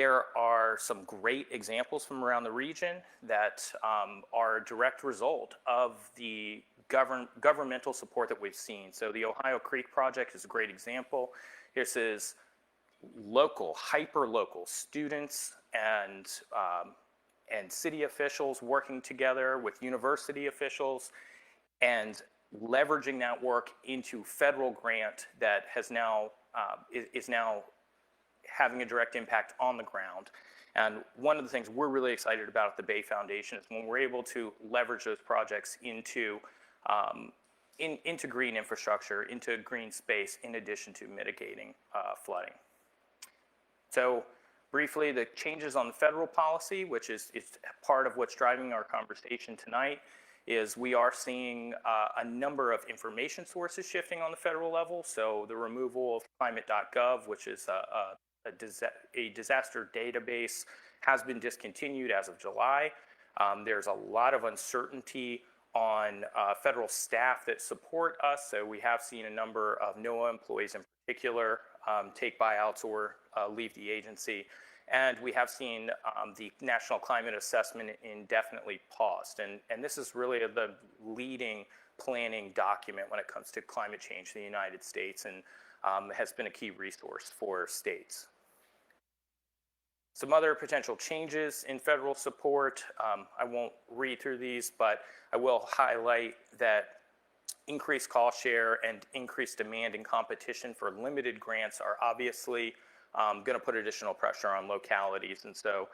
There are some great examples from around the region that are a direct result of the governmental support that we've seen. So the Ohio Creek Project is a great example. This is local, hyper-local students and city officials working together with university officials and leveraging that work into federal grant that has now is now having a direct impact on the ground. And one of the things we're really excited about at the Bay Foundation is when we're able to leverage those projects into green infrastructure, into green space, in addition to mitigating flooding. So briefly, the changes on the federal policy, which is part of what's driving our conversation tonight, is we are seeing a number of information sources shifting on the federal level. So the removal of climate.gov, which is a disaster database, has been discontinued as of July. There's a lot of uncertainty on federal staff that support us. So we have seen a number of NOAA employees in particular take buyouts or leave the agency. And we have seen the National Climate Assessment indefinitely paused. And this is really the leading planning document when it comes to climate change in the United States, and has been a key resource for states. Some other potential changes in federal support. I won't read through these, but I will highlight that increased cost share and increased demand and competition for limited grants are obviously going to put additional pressure on localities, and so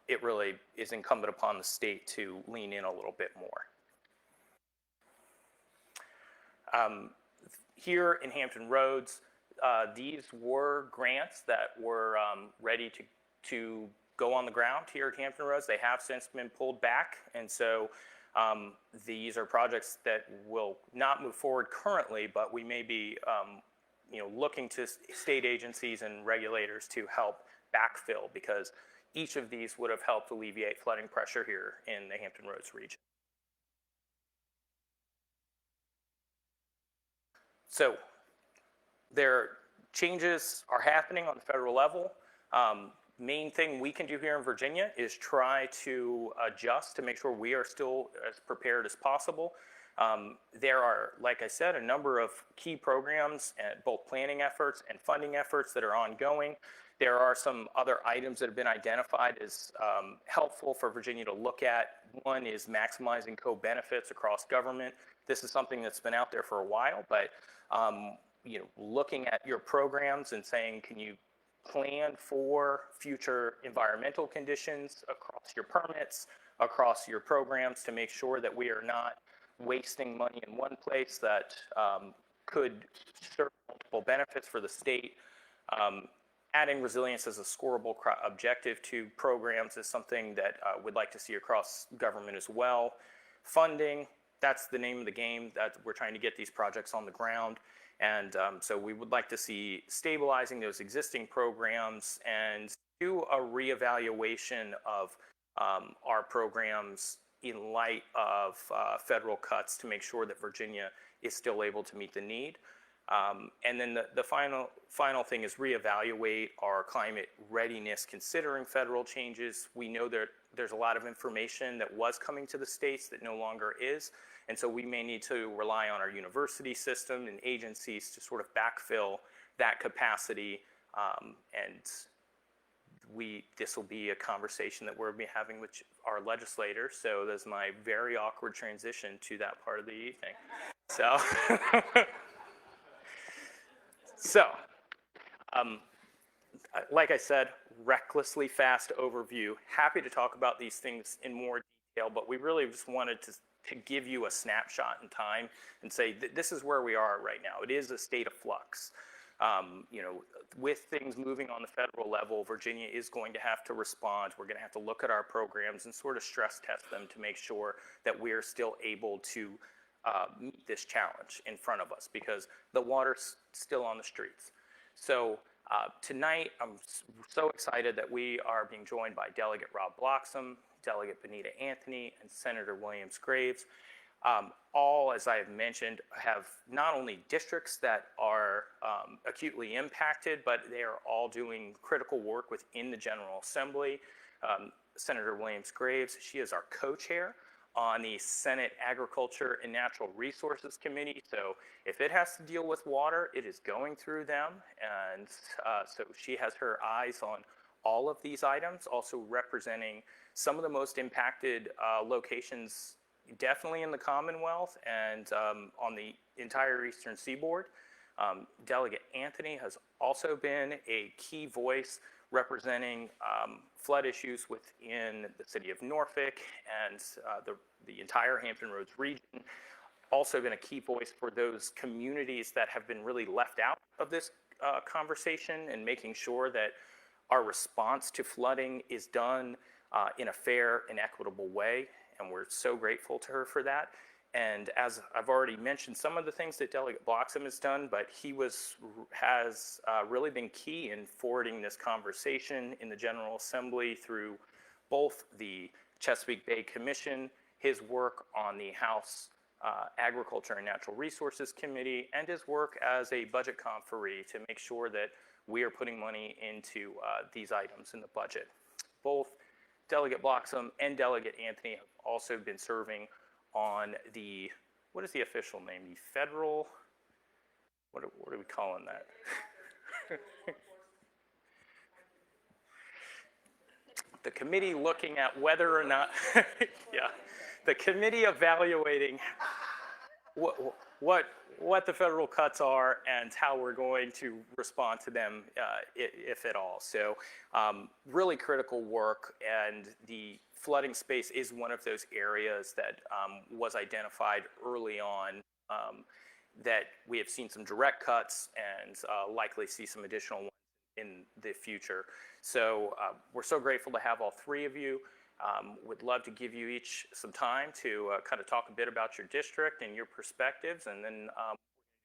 it really is incumbent upon the state to lean in a little bit more. Here in Hampton Roads, these were grants that were ready to go on the ground here at Hampton Roads. They have since been pulled back, and so these are projects that will not move forward currently, but we may be looking to state agencies and regulators to help backfill, because each of these would have helped alleviate flooding pressure here in the Hampton Roads region. So changes are happening on the federal level. Main thing we can do here in Virginia is try to adjust to make sure we are still as prepared as possible. There are, like I said, a number of key programs, both planning efforts and funding efforts, that are ongoing. There are some other items that have been identified as helpful for Virginia to look at. One is maximizing co-benefits across government. This is something that's been out there for a while, but looking at your programs and saying, can you plan for future environmental conditions across your permits, across your programs, to make sure that we are not wasting money in one place that could serve multiple benefits for the state. Adding resilience as a scorable objective to programs is something that we'd like to see across government as well. Funding, that's the name of the game, that we're trying to get these projects on the ground. And so we would like to see stabilizing those existing programs and do a reevaluation of our programs in light of federal cuts to make sure that Virginia is still able to meet the need. And then the final thing is reevaluate our climate readiness considering federal changes. We know that there's a lot of information that was coming to the states that no longer is. And so we may need to rely on our university system and agencies to sort of backfill that capacity. And this will be a conversation that we'll be having with our legislators. So there's my very awkward transition to that part of the evening. So, like I said, recklessly fast overview. Happy to talk about these things in more detail, but we really just wanted to give you a snapshot in time and say this is where we are right now. It is a state of flux. With things moving on the federal level, Virginia is going to have to respond. We're going to have to look at our programs and sort of stress test them to make sure that we're still able to meet this challenge in front of us, because the water's still on the streets. So tonight, I'm so excited that we are being joined by Delegate Rob Bloxom, Delegate Bonita Anthony, and Senator Williams Graves. All, as I have mentioned, have not only districts that are acutely impacted, but they are all doing critical work within the General Assembly. Senator Williams Graves, she is our co-chair on the Senate Agriculture and Natural Resources Committee. So if it has to deal with water, it is going through them. And so she has her eyes on all of these items, also representing some of the most impacted locations, definitely in the Commonwealth and on the entire Eastern Seaboard. Delegate Anthony has also been a key voice representing flood issues within the city of Norfolk and the entire Hampton Roads region. Also been a key voice for those communities that have been really left out of this conversation, and making sure that our response to flooding is done in a fair and equitable way. And we're so grateful to her for that. And as I've already mentioned, some of the things that Delegate Bloxom has done, but he has really been key in forwarding this conversation in the General Assembly through both the Chesapeake Bay Commission, his work on the House Agriculture and Natural Resources Committee, and his work as a budget conferee to make sure that we are putting money into these items in the budget. Both Delegate Bloxom and Delegate Anthony have also been serving on the, what is the official name? The federal, what are we calling that? The committee looking at whether or not, yeah, the committee evaluating what the federal cuts are and how we're going to respond to them, if at all. So really critical work, and the flooding space is one of those areas that was identified early on, that we have seen some direct cuts and likely see some additional ones in the future. So we're so grateful to have all three of you. Would love to give you each some time to kind of talk a bit about your district and your perspectives, and then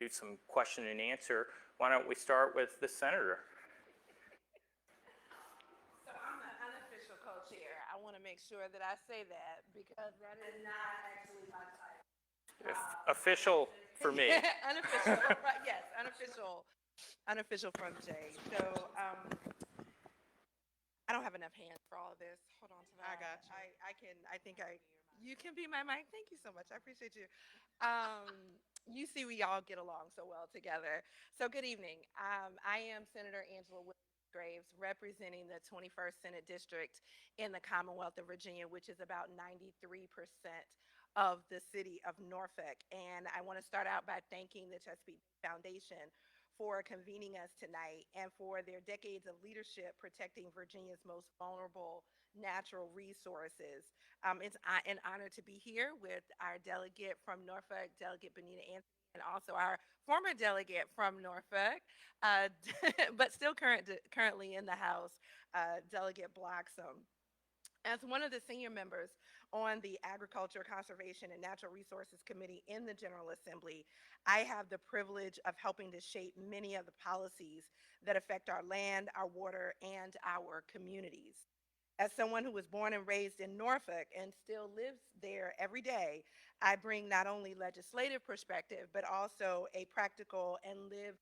do some question and answer. Why don't we start with the senator? So I'm the unofficial co-chair. I want to make sure that I say that because that is not actually my title. Official for me. Unofficial, right? Yes, unofficial from Jay. So I don't have enough hands for all of this. Hold on to that. I got you. You can be my mic. Thank you so much. I appreciate you. You see, we all get along so well together. So good evening. I am Senator Angela Graves, representing the 21st Senate District in the Commonwealth of Virginia, which is about 93% of the city of Norfolk. And I want to start out by thanking the Chesapeake Foundation for convening us tonight and for their decades of leadership protecting Virginia's most vulnerable natural resources. It's an honor to be here with our delegate from Norfolk, Delegate Bonita, and also our former delegate from Norfolk, but still currently in the House, Delegate Bloxom. As one of the senior members on the Agriculture, Conservation, and Natural Resources Committee in the General Assembly, I have the privilege of helping to shape many of the policies that affect our land, our water, and our communities. As someone who was born and raised in Norfolk and still lives there every day, I bring not only legislative perspective, but also a practical and lived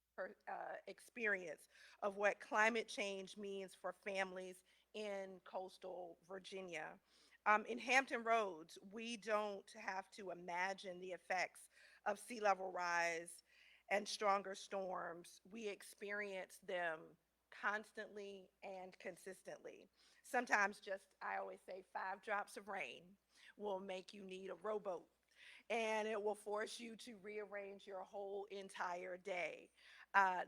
experience of what climate change means for families in coastal Virginia. In Hampton Roads, we don't have to imagine the effects of sea level rise and stronger storms. We experience them constantly and consistently. Sometimes just, I always say, 5 drops of rain will make you need a rowboat, and it will force you to rearrange your whole entire day.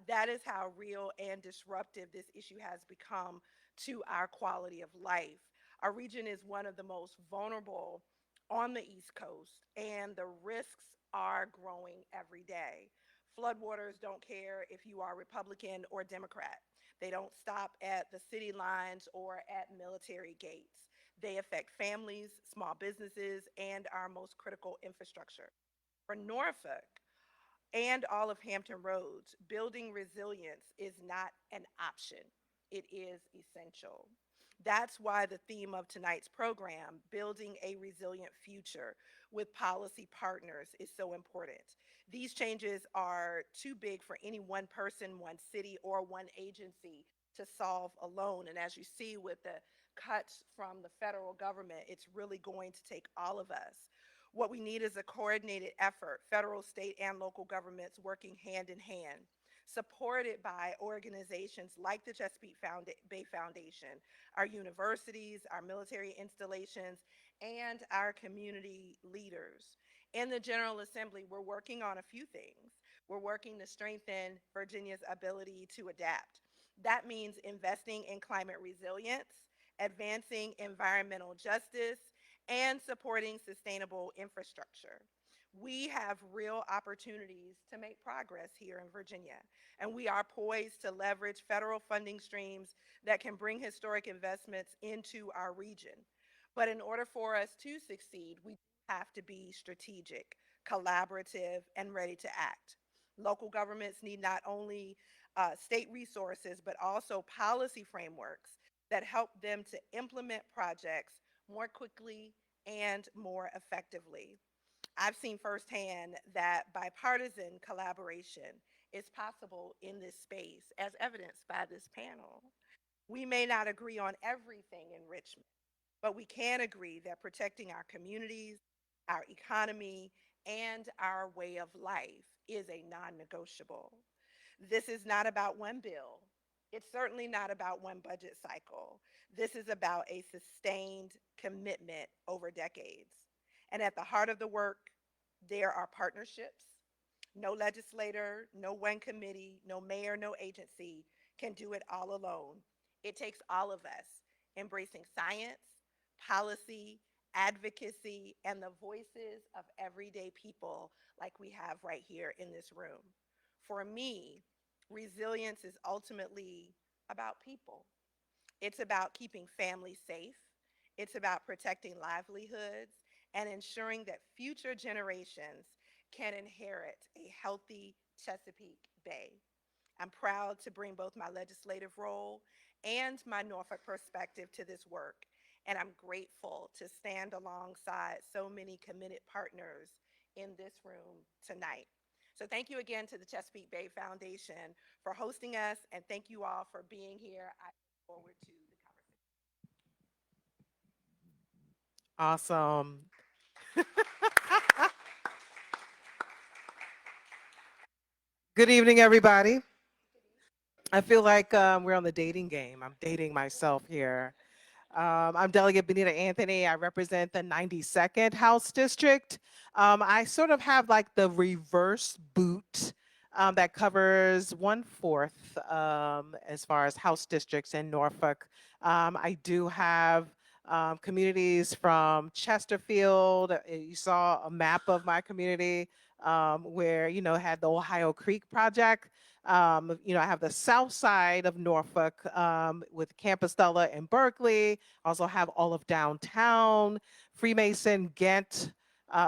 That is how real and disruptive this issue has become to our quality of life. Our region is one of the most vulnerable on the East Coast, and the risks are growing every day. Floodwaters don't care if you are Republican or Democrat. They don't stop at the city lines or at military gates. They affect families, small businesses, and our most critical infrastructure. For Norfolk and all of Hampton Roads, building resilience is not an option, it is essential. That's why the theme of tonight's program, Building a Resilient Future with Policy Partners, is so important. These changes are too big for any one person, one city, or one agency to solve alone. And as you see with the cuts from the federal government, it's really going to take all of us. What we need is a coordinated effort, federal, state, and local governments working hand in hand, supported by organizations like the Chesapeake Bay Foundation, our universities, our military installations, and our community leaders. In the General Assembly, we're working on a few things. We're working to strengthen Virginia's ability to adapt. That means investing in climate resilience, advancing environmental justice, and supporting sustainable infrastructure. We have real opportunities to make progress here in Virginia, and we are poised to leverage federal funding streams that can bring historic investments into our region. But in order for us to succeed, we have to be strategic, collaborative, and ready to act. Local governments need not only state resources, but also policy frameworks that help them to implement projects more quickly and more effectively. I've seen firsthand that bipartisan collaboration is possible in this space, as evidenced by this panel. We may not agree on everything in Richmond, but we can agree that protecting our communities, our economy, and our way of life is a non negotiable. This is not about one bill. It's certainly not about one budget cycle. This is about a sustained commitment over decades. And at the heart of the work, there are partnerships. No legislator, no one committee, no mayor, no agency can do it all alone. It takes all of us embracing science, policy, advocacy, and the voices of everyday people like we have right here in this room. For me, resilience is ultimately about people. It's about keeping families safe. It's about protecting livelihoods and ensuring that future generations can inherit a healthy Chesapeake Bay. I'm proud to bring both my legislative role and my Norfolk perspective to this work, and I'm grateful to stand alongside so many committed partners in this room tonight. So thank you again to the Chesapeake Bay Foundation for hosting us, and thank you all for being here. I look forward to the conversation. Awesome. Good evening, everybody. I feel like we're on the dating game. I'm dating myself here. I'm Delegate Bonita Anthony. I represent the 92nd House District. I sort of have like the reverse boot that covers 1/4 as far as House districts in Norfolk. I do have communities from Chesterfield. You saw a map of my community where, had the Ohio Creek Project. I have the south side of Norfolk with Campostella and Berkeley. Also have all of downtown, Freemason, Ghent,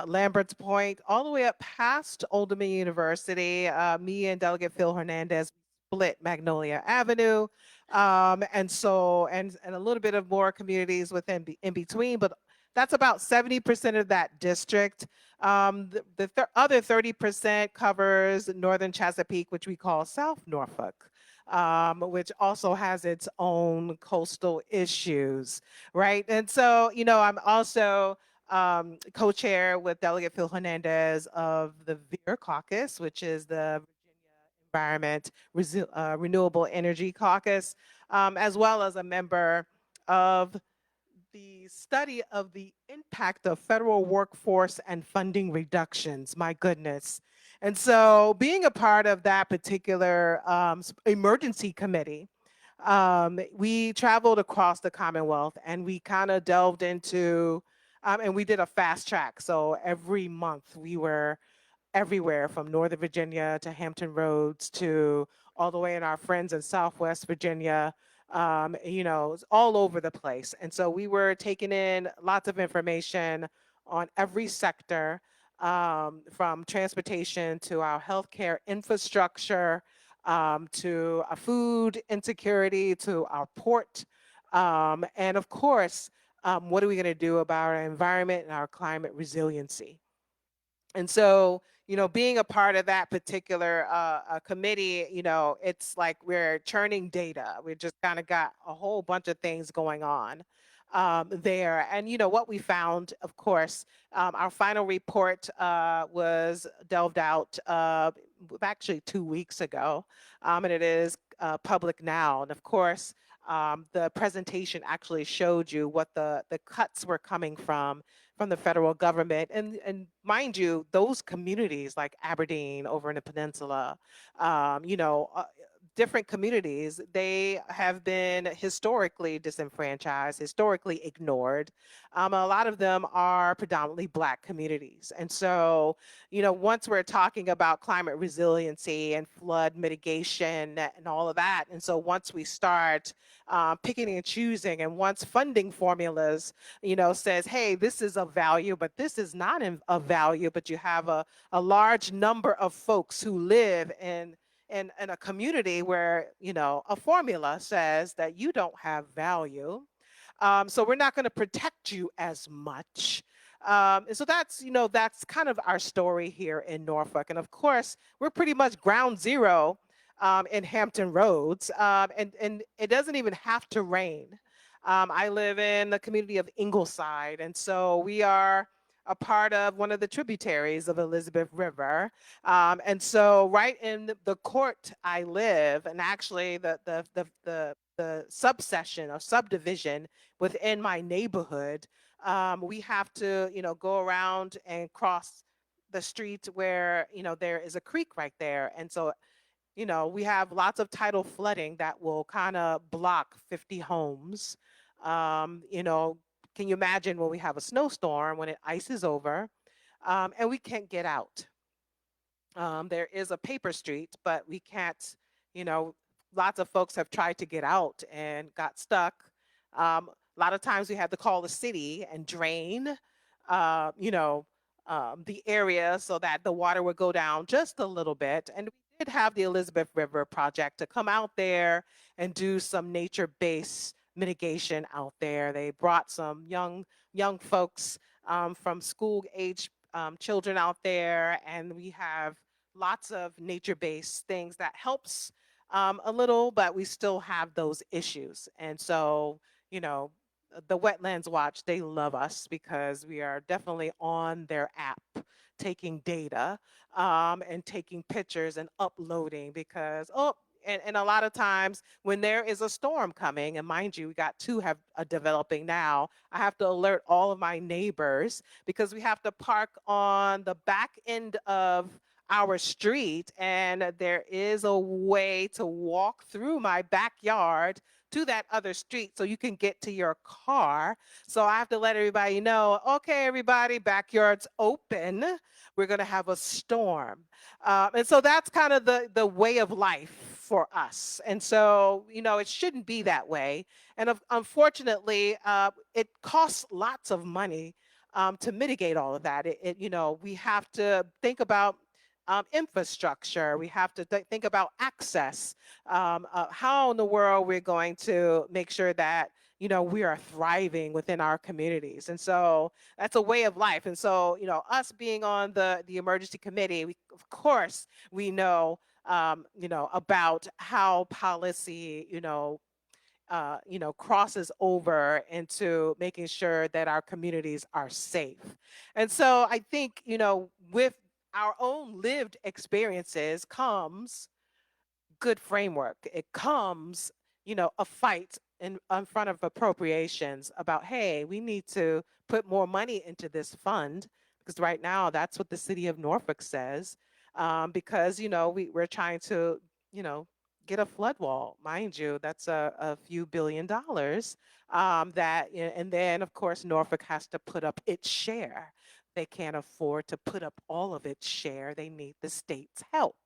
Lambert's Point, all the way up past Old Dominion University. Me and Delegate Phil Hernandez split Magnolia Avenue. And a little bit of more communities within in between, but that's about 70% of that district. The other 30% covers northern Chesapeake, which we call South Norfolk, which also has its own coastal issues, right? And so, I'm also co-chair with Delegate Phil Hernandez of the VEER Caucus, which is the Environment Renewable Energy Caucus, as well as a member of the study of the impact of federal workforce and funding reductions. My goodness. And so being a part of that particular emergency committee, we traveled across the Commonwealth and we kind of delved into, and we did a fast track. So every month we were everywhere from Northern Virginia to Hampton Roads to all the way in our friends in Southwest Virginia, it's all over the place. And so we were taking in lots of information on every sector, from transportation to our healthcare infrastructure, to our food insecurity, to our port And of course, what are we going to do about our environment and our climate resiliency? And so, being a part of that particular committee, it's like we're churning data. We just kind of got a whole bunch of things going on there. And, what we found, of course, our final report was delved out actually 2 weeks ago, and it is public now. And of course, the presentation actually showed you what the cuts were coming from the federal government. And mind you, those communities like Aberdeen over in the peninsula, different communities, they have been historically disenfranchised, historically ignored. A lot of them are predominantly Black communities. And so, once we're talking about climate resiliency and flood mitigation and all of that, and so once we start picking and choosing, and once funding formulas, says, hey, this is of value, but this is not of value, but you have a large number of folks who live in a community where, a formula says that you don't have value. So we're not going to protect you as much. And so that's kind of our story here in Norfolk. And of course, we're pretty much ground zero in Hampton Roads. And it doesn't even have to rain. I live in the community of Ingleside, and so we are a part of one of the tributaries of Elizabeth River. And so right in the court I live, and actually the subsection or subdivision within my neighborhood, we have to, go around and cross the street where, there is a creek right there. And so, we have lots of tidal flooding that will kind of block 50 homes. Can you imagine when we have a snowstorm, when it ices over, and we can't get out? There is a paper street, but we can't, lots of folks have tried to get out and got stuck. A lot of times we have to call the city and drain, the area so that the water would go down just a little bit. And we did have the Elizabeth River Project to come out there and do some nature-based mitigation out there. They brought some young folks from school-age children out there, and we have lots of nature-based things that helps a little, but we still have those issues. And so, the Wetlands Watch, they love us because we are definitely on their app taking data and taking pictures and uploading because, and a lot of times when there is a storm coming, and mind you, we got two have developing now, I have to alert all of my neighbors because we have to park on the back end of our street, and there is a way to walk through my backyard to that other street so you can get to your car. So I have to let everybody know, okay, everybody, backyard's open. We're going to have a storm. And so that's kind of the way of life for us. And so, it shouldn't be that way. And unfortunately, it costs lots of money to mitigate all of that. We have to think about infrastructure. We have to think about access. How in the world we're going to make sure that we are thriving within our communities. And so that's a way of life. And so us being on the emergency committee, of course we know about how policy crosses over into making sure that our communities are safe. And so I think, with our own lived experiences comes good framework. It comes, a fight in front of appropriations about, hey, we need to put more money into this fund because right now that's what the city of Norfolk says. Because, we're trying to, get a flood wall, mind you, that's a few $1 billion and then of course Norfolk has to put up its share. They can't afford to put up all of its share. They need the state's help.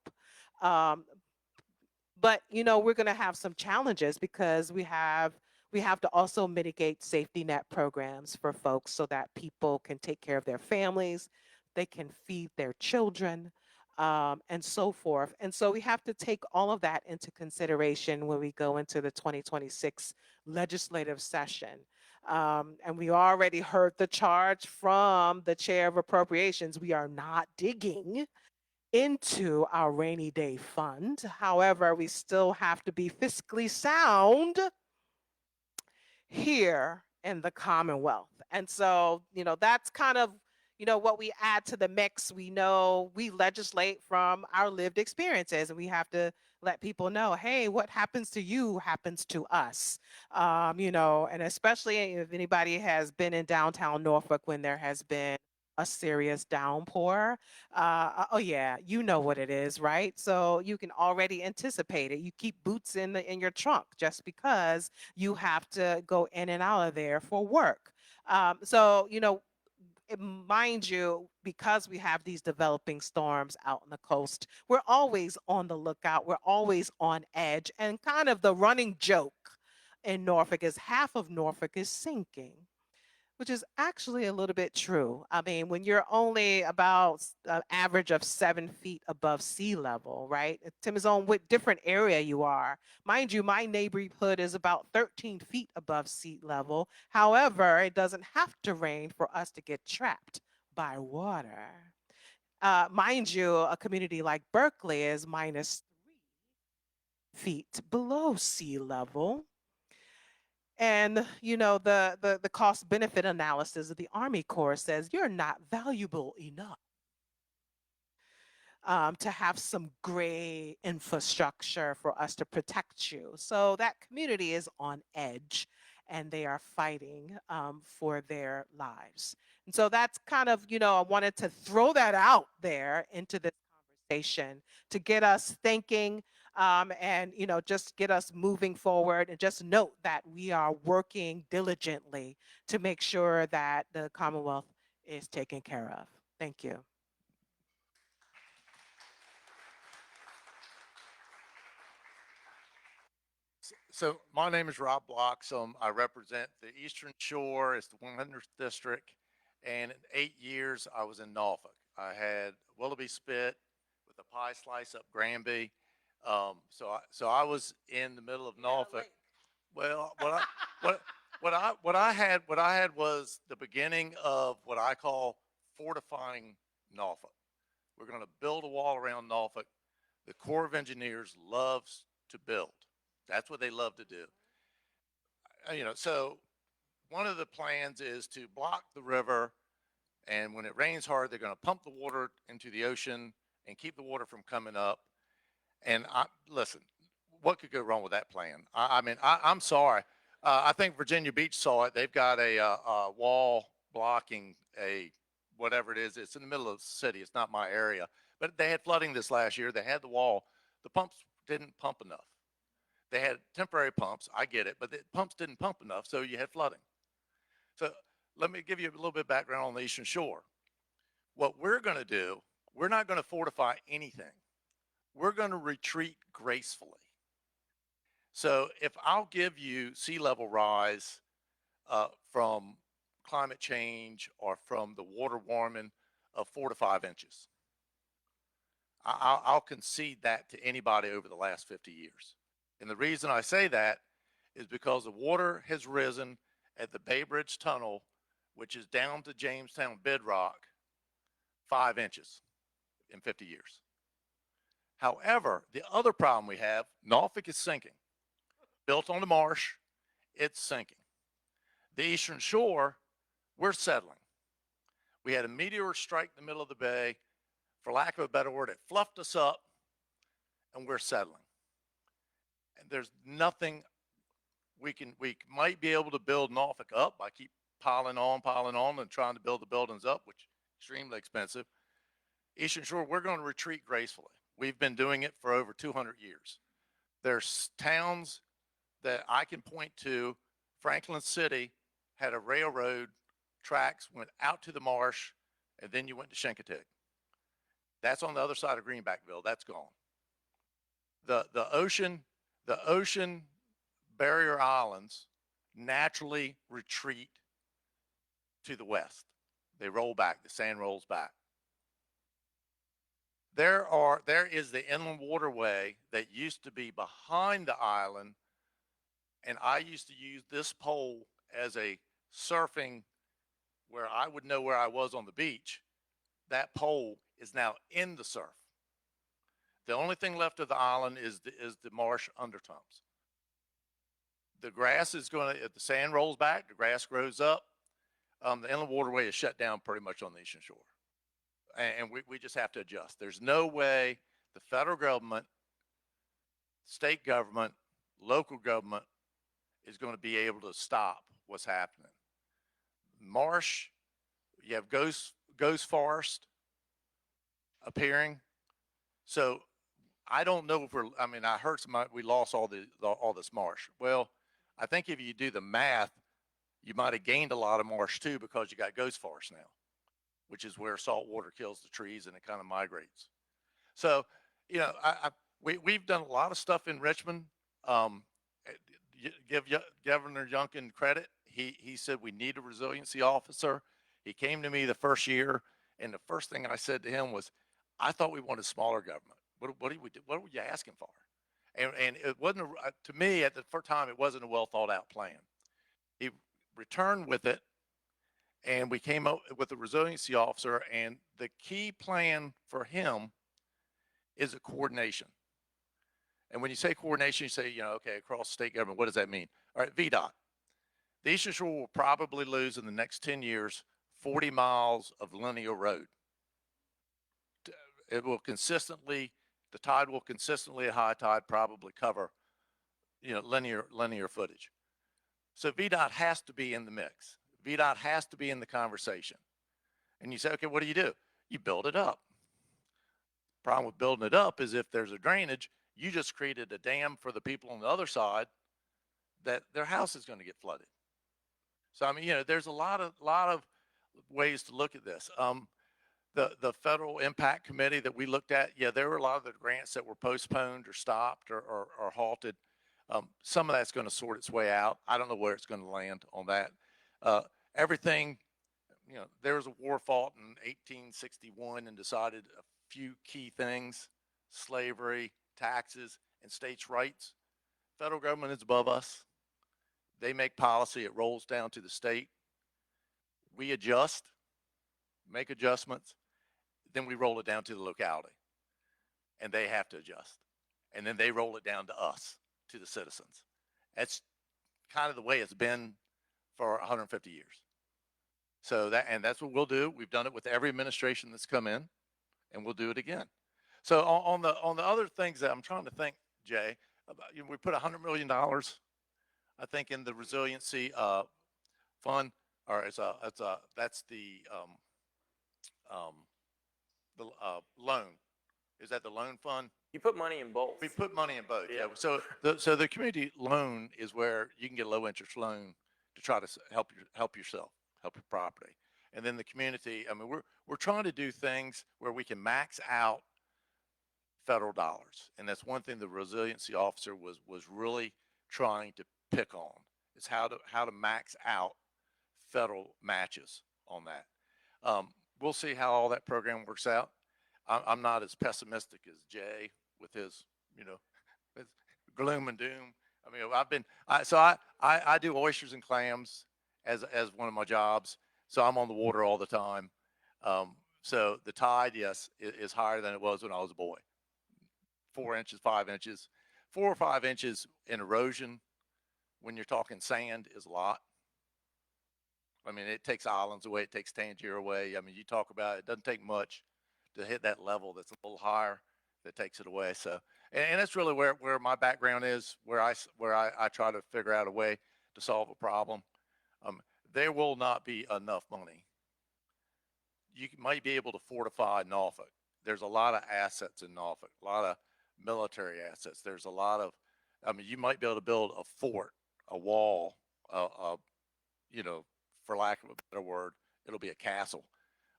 But we're going to have some challenges because we have to also mitigate safety net programs for folks so that people can take care of their families, they can feed their children. and so forth. And so we have to take all of that into consideration when we go into the 2026 legislative session. And we already heard the charge from the chair of appropriations. We are not digging into our rainy day fund. However, we still have to be fiscally sound here in the Commonwealth. And so, that's kind of, what we add to the mix. We know we legislate from our lived experiences, and we have to let people know, hey, what happens to you happens to us. And especially if anybody has been in downtown Norfolk when there has been a serious downpour. Oh yeah, you know what it is, right? So you can already anticipate it. You keep boots in your trunk just because you have to go in and out of there for work. So, mind you, because we have these developing storms out on the coast, we're always on the lookout. We're always on edge. And kind of the running joke in Norfolk is half of Norfolk is sinking, which is actually a little bit true. I mean, when you're only about an average of 7 feet above sea level, right? It depends on what different area you are. Mind you, my neighborhood is about 13 feet above sea level. However, it doesn't have to rain for us to get trapped by water. Mind you, a community like Berkeley is minus 3 feet below sea level. And the cost benefit analysis of the Army Corps says you're not valuable enough to have some gray infrastructure for us to protect you. So that community is on edge, and they are fighting for their lives. And so that's kind of, I wanted to throw that out there into this conversation to get us thinking, and just get us moving forward, and just note that we are working diligently to make sure that the Commonwealth is taken care of. Thank you. So my name is Rob Bloxom. I represent the Eastern Shore. It's the 100th district. And in 8 years, I was in Norfolk. I had Willoughby Spit with a pie slice up Granby. So I was in the middle of Norfolk. Well, what I had was the beginning of what I call fortifying Norfolk. We're going to build a wall around Norfolk. The Corps of Engineers loves to build. That's what they love to do. So one of the plans is to block the river, and when it rains hard, they're going to pump the water into the ocean and keep the water from coming up. And listen, what could go wrong with that plan? I'm sorry. I think Virginia Beach saw it. They've got a wall blocking whatever it is. It's in the middle of the city. It's not my area, but they had flooding this last year. They had the wall. The pumps didn't pump enough. They had temporary pumps. I get it, but the pumps didn't pump enough, so you had flooding. So let me give you a little bit of background on the Eastern Shore. What we're going to do, we're not going to fortify anything. We're going to retreat gracefully. So if I'll give you sea level rise from climate change or from the water warming of 4 to 5 inches, I'll concede that to anybody over the last 50 years. And the reason I say that is because the water has risen at the Bay Bridge Tunnel, which is down to Jamestown bedrock, 5 inches in 50 years. However, the other problem we have, Norfolk is sinking. Built on the marsh, it's sinking. The Eastern Shore, we're settling. We had a meteor strike in the middle of the bay. For lack of a better word, it fluffed us up, and we're settling. And there's nothing we might be able to build Norfolk up by keep piling on and trying to build the buildings up, which is extremely expensive. Eastern Shore, we're going to retreat gracefully. We've been doing it for over 200 years. There's towns that I can point to. Franklin City had a railroad tracks went out to the marsh, and then you went to Chincoteague. That's on the other side of Greenbackville. That's gone. The ocean barrier islands naturally retreat to the west. They roll back. The sand rolls back. There is the inland waterway that used to be behind the island, and I used to use this pole as a surfing where I would know where I was on the beach. That pole is now in the surf. The only thing left of the island is the marsh undertops. The grass is going to, if the sand rolls back, the grass grows up. The inland waterway is shut down pretty much on the eastern shore. And we just have to adjust. There's no way the federal government, state government, local government is going to be able to stop what's happening. Marsh, you have ghost forest appearing. So I don't know if I heard we lost all this marsh. Well, I think if you do the math, you might have gained a lot of marsh too, because you got ghost forest now, which is where salt water kills the trees and it kind of migrates. So, we've done a lot of stuff in Richmond. Give Governor Youngkin credit. He said we need a resiliency officer. He came to me the first year, and the first thing I said to him was, I thought we wanted smaller government. What do we do? What were you asking for? And it wasn't, to me at the first time, it wasn't a well thought out plan. He returned with it, and we came up with a resiliency officer, and the key plan for him is a coordination. And when you say coordination, you say, okay, across state government, what does that mean? All right, VDOT. The Eastern Shore will probably lose in the next 10 years 40 miles of linear road. It will consistently, the tide will consistently at high tide probably cover, linear footage. So VDOT has to be in the mix. VDOT has to be in the conversation. And you say, okay, what do? You build it up. Problem with building it up is if there's a drainage, you just created a dam for the people on the other side that their house is going to get flooded. So, there's a lot of ways to look at this. The Federal Impact Committee that we looked at, there were a lot of the grants that were postponed or stopped or halted. Some of that's going to sort its way out. I don't know where it's going to land on that. Everything, there was a war fought in 1861 and decided a few key things: slavery, taxes, and states' rights. Federal government is above us. They make policy. It rolls down to the state. We adjust, make adjustments, then we roll it down to the locality, and they have to adjust. And then they roll it down to us, to the citizens. That's kind of the way it's been for 150 years. So that's what we'll do. We've done it with every administration that's come in, and we'll do it again. So on the other things that I'm trying to think, Jay, about, we put $100 million, I think, in the resiliency fund, or that's the loan. Is that the loan fund? You put money in both. We put money in both. Yeah. So the community loan is where you can get a low interest loan to try to help yourself, help your property. And then the community, we're trying to do things where we can max out federal dollars. And that's one thing the resiliency officer was really trying to pick on, is how to max out federal matches on that. We'll see how all that program works out. I'm not as pessimistic as Jay with his, his gloom and doom. I do oysters and clams as one of my jobs. So I'm on the water all the time. So the tide, yes, is higher than it was when I was a boy. 4 inches, 5 inches, 4 or 5 inches in erosion when you're talking sand is a lot. It takes islands away. It takes Tangier away. You talk about it doesn't take much to hit that level that's a little higher that takes it away. So, and that's really where my background is, where I try to figure out a way to solve a problem. There will not be enough money. You might be able to fortify Norfolk. There's a lot of assets in Norfolk, a lot of military assets. There's a lot of, you might be able to build a fort, a wall, for lack of a better word, it'll be a castle.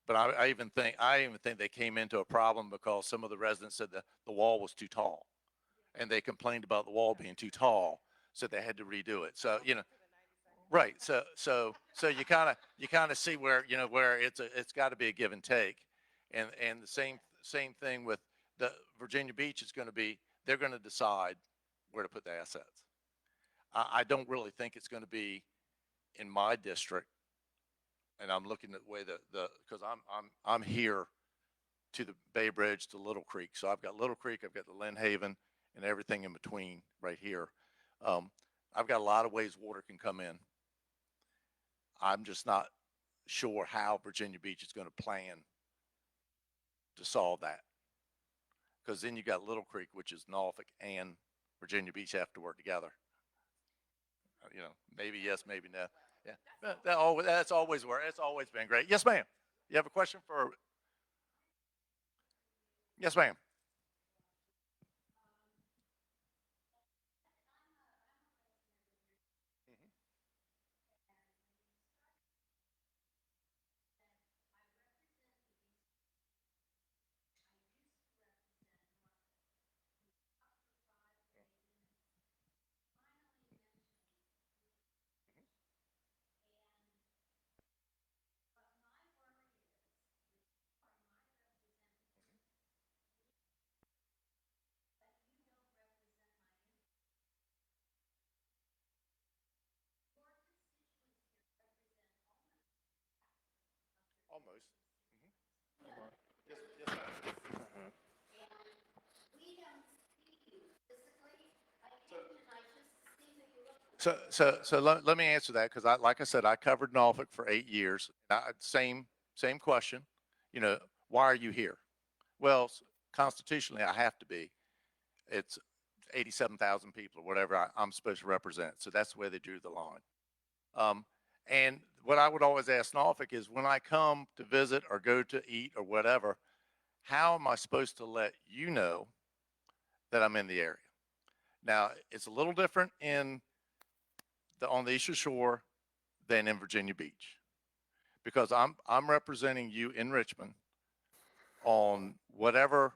But I even think they came into a problem because some of the residents said that the wall was too tall, and they complained about the wall being too tall, so they had to redo it. So right. So you kind of see where where it's got to be a give and take, and the same thing with the Virginia Beach is going to be, they're going to decide where to put the assets. I don't really think it's going to be in my district. And I'm looking at the way cause I'm here to the Bay Bridge to Little Creek. So I've got Little Creek, I've got the Lynn Haven and everything in between right here. I've got a lot of ways water can come in. I'm just not sure how Virginia Beach is going to plan to solve that. Because then you got Little Creek, which is Norfolk and Virginia Beach have to work together. You know, maybe yes, maybe no. Yeah, that's always where it's always been great. Yes, ma'am. You have a question for? Yes, ma'am. Almost. Yes, yes, ma'am. So let me answer that because like I said, I covered Norfolk for 8 years. Same question. You know, why are you here? Well, constitutionally, I have to be. It's 87,000 people or whatever I'm supposed to represent. So that's the way they drew the line. And what I would always ask Norfolk is when I come to visit or go to eat or whatever, how am I supposed to let you know that I'm in the area? Now, it's a little different on the Eastern Shore than in Virginia Beach because I'm representing you in Richmond on whatever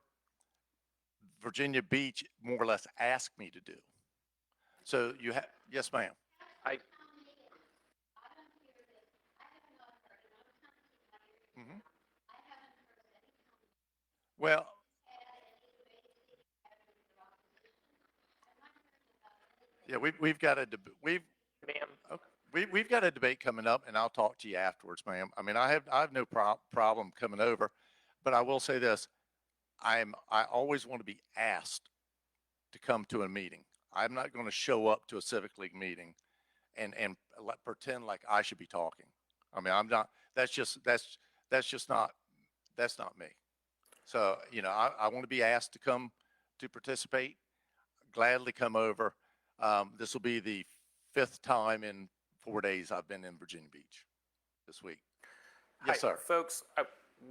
Virginia Beach more or less asked me to do. So you have, yes, ma'am. I, Mhm. Well, yeah, we've got a ma'am, okay, we've got a debate coming up, and I'll talk to you afterwards, ma'am. I mean, I have no problem coming over, but I will say this: I always want to be asked to come to a meeting. I'm not going to show up to a Civic League meeting and pretend like I should be talking. I mean, I'm not. That's just not me. So you know, I want to be asked to come to participate. Gladly come over. This will be the 5th time in 4 days I've been in Virginia Beach this week. Yes, hi, sir. folks.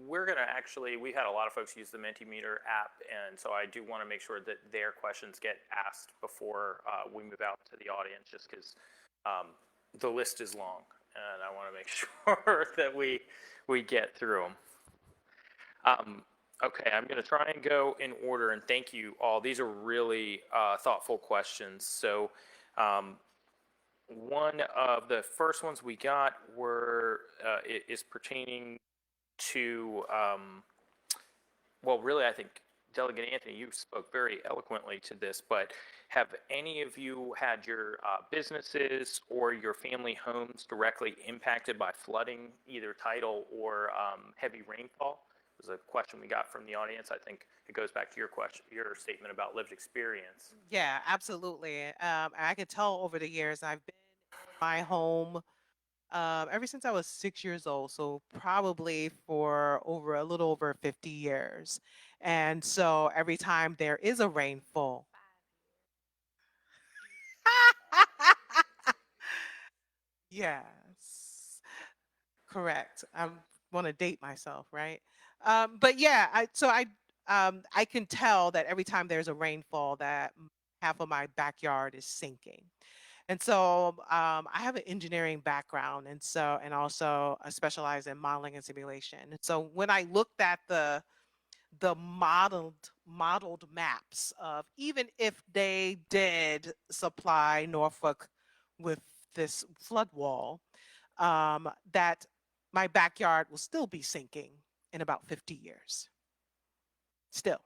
We're going to actually, we had a lot of folks use the Mentimeter app, and so I do want to make sure that their questions get asked before we move out to the audience, just because the list is long, and I want to make sure that we get through them. Okay, I'm going to try and go in order, and thank you all. These are really thoughtful questions. So one of the first ones we got is pertaining to, well, really, I think Delegate Anthony, you spoke very eloquently to this, but have any of you had your businesses or your family homes directly impacted by flooding, either tidal or heavy rainfall? It was a question we got from the audience. I think it goes back to your question, your statement about lived experience. Yeah, absolutely. I can tell over the years I've been in my home ever since I was 6 years old. So probably for a little over 50 years. And so every time there is a rainfall, yes, correct. I want to date myself, right? But yeah, I can tell that every time there's a rainfall that half of my backyard is sinking. And so I have an engineering background, and also I specialize in modeling and simulation. And so when I looked at the modeled maps of even if they did supply Norfolk with this flood wall, that my backyard will still be sinking in about 50 years. still,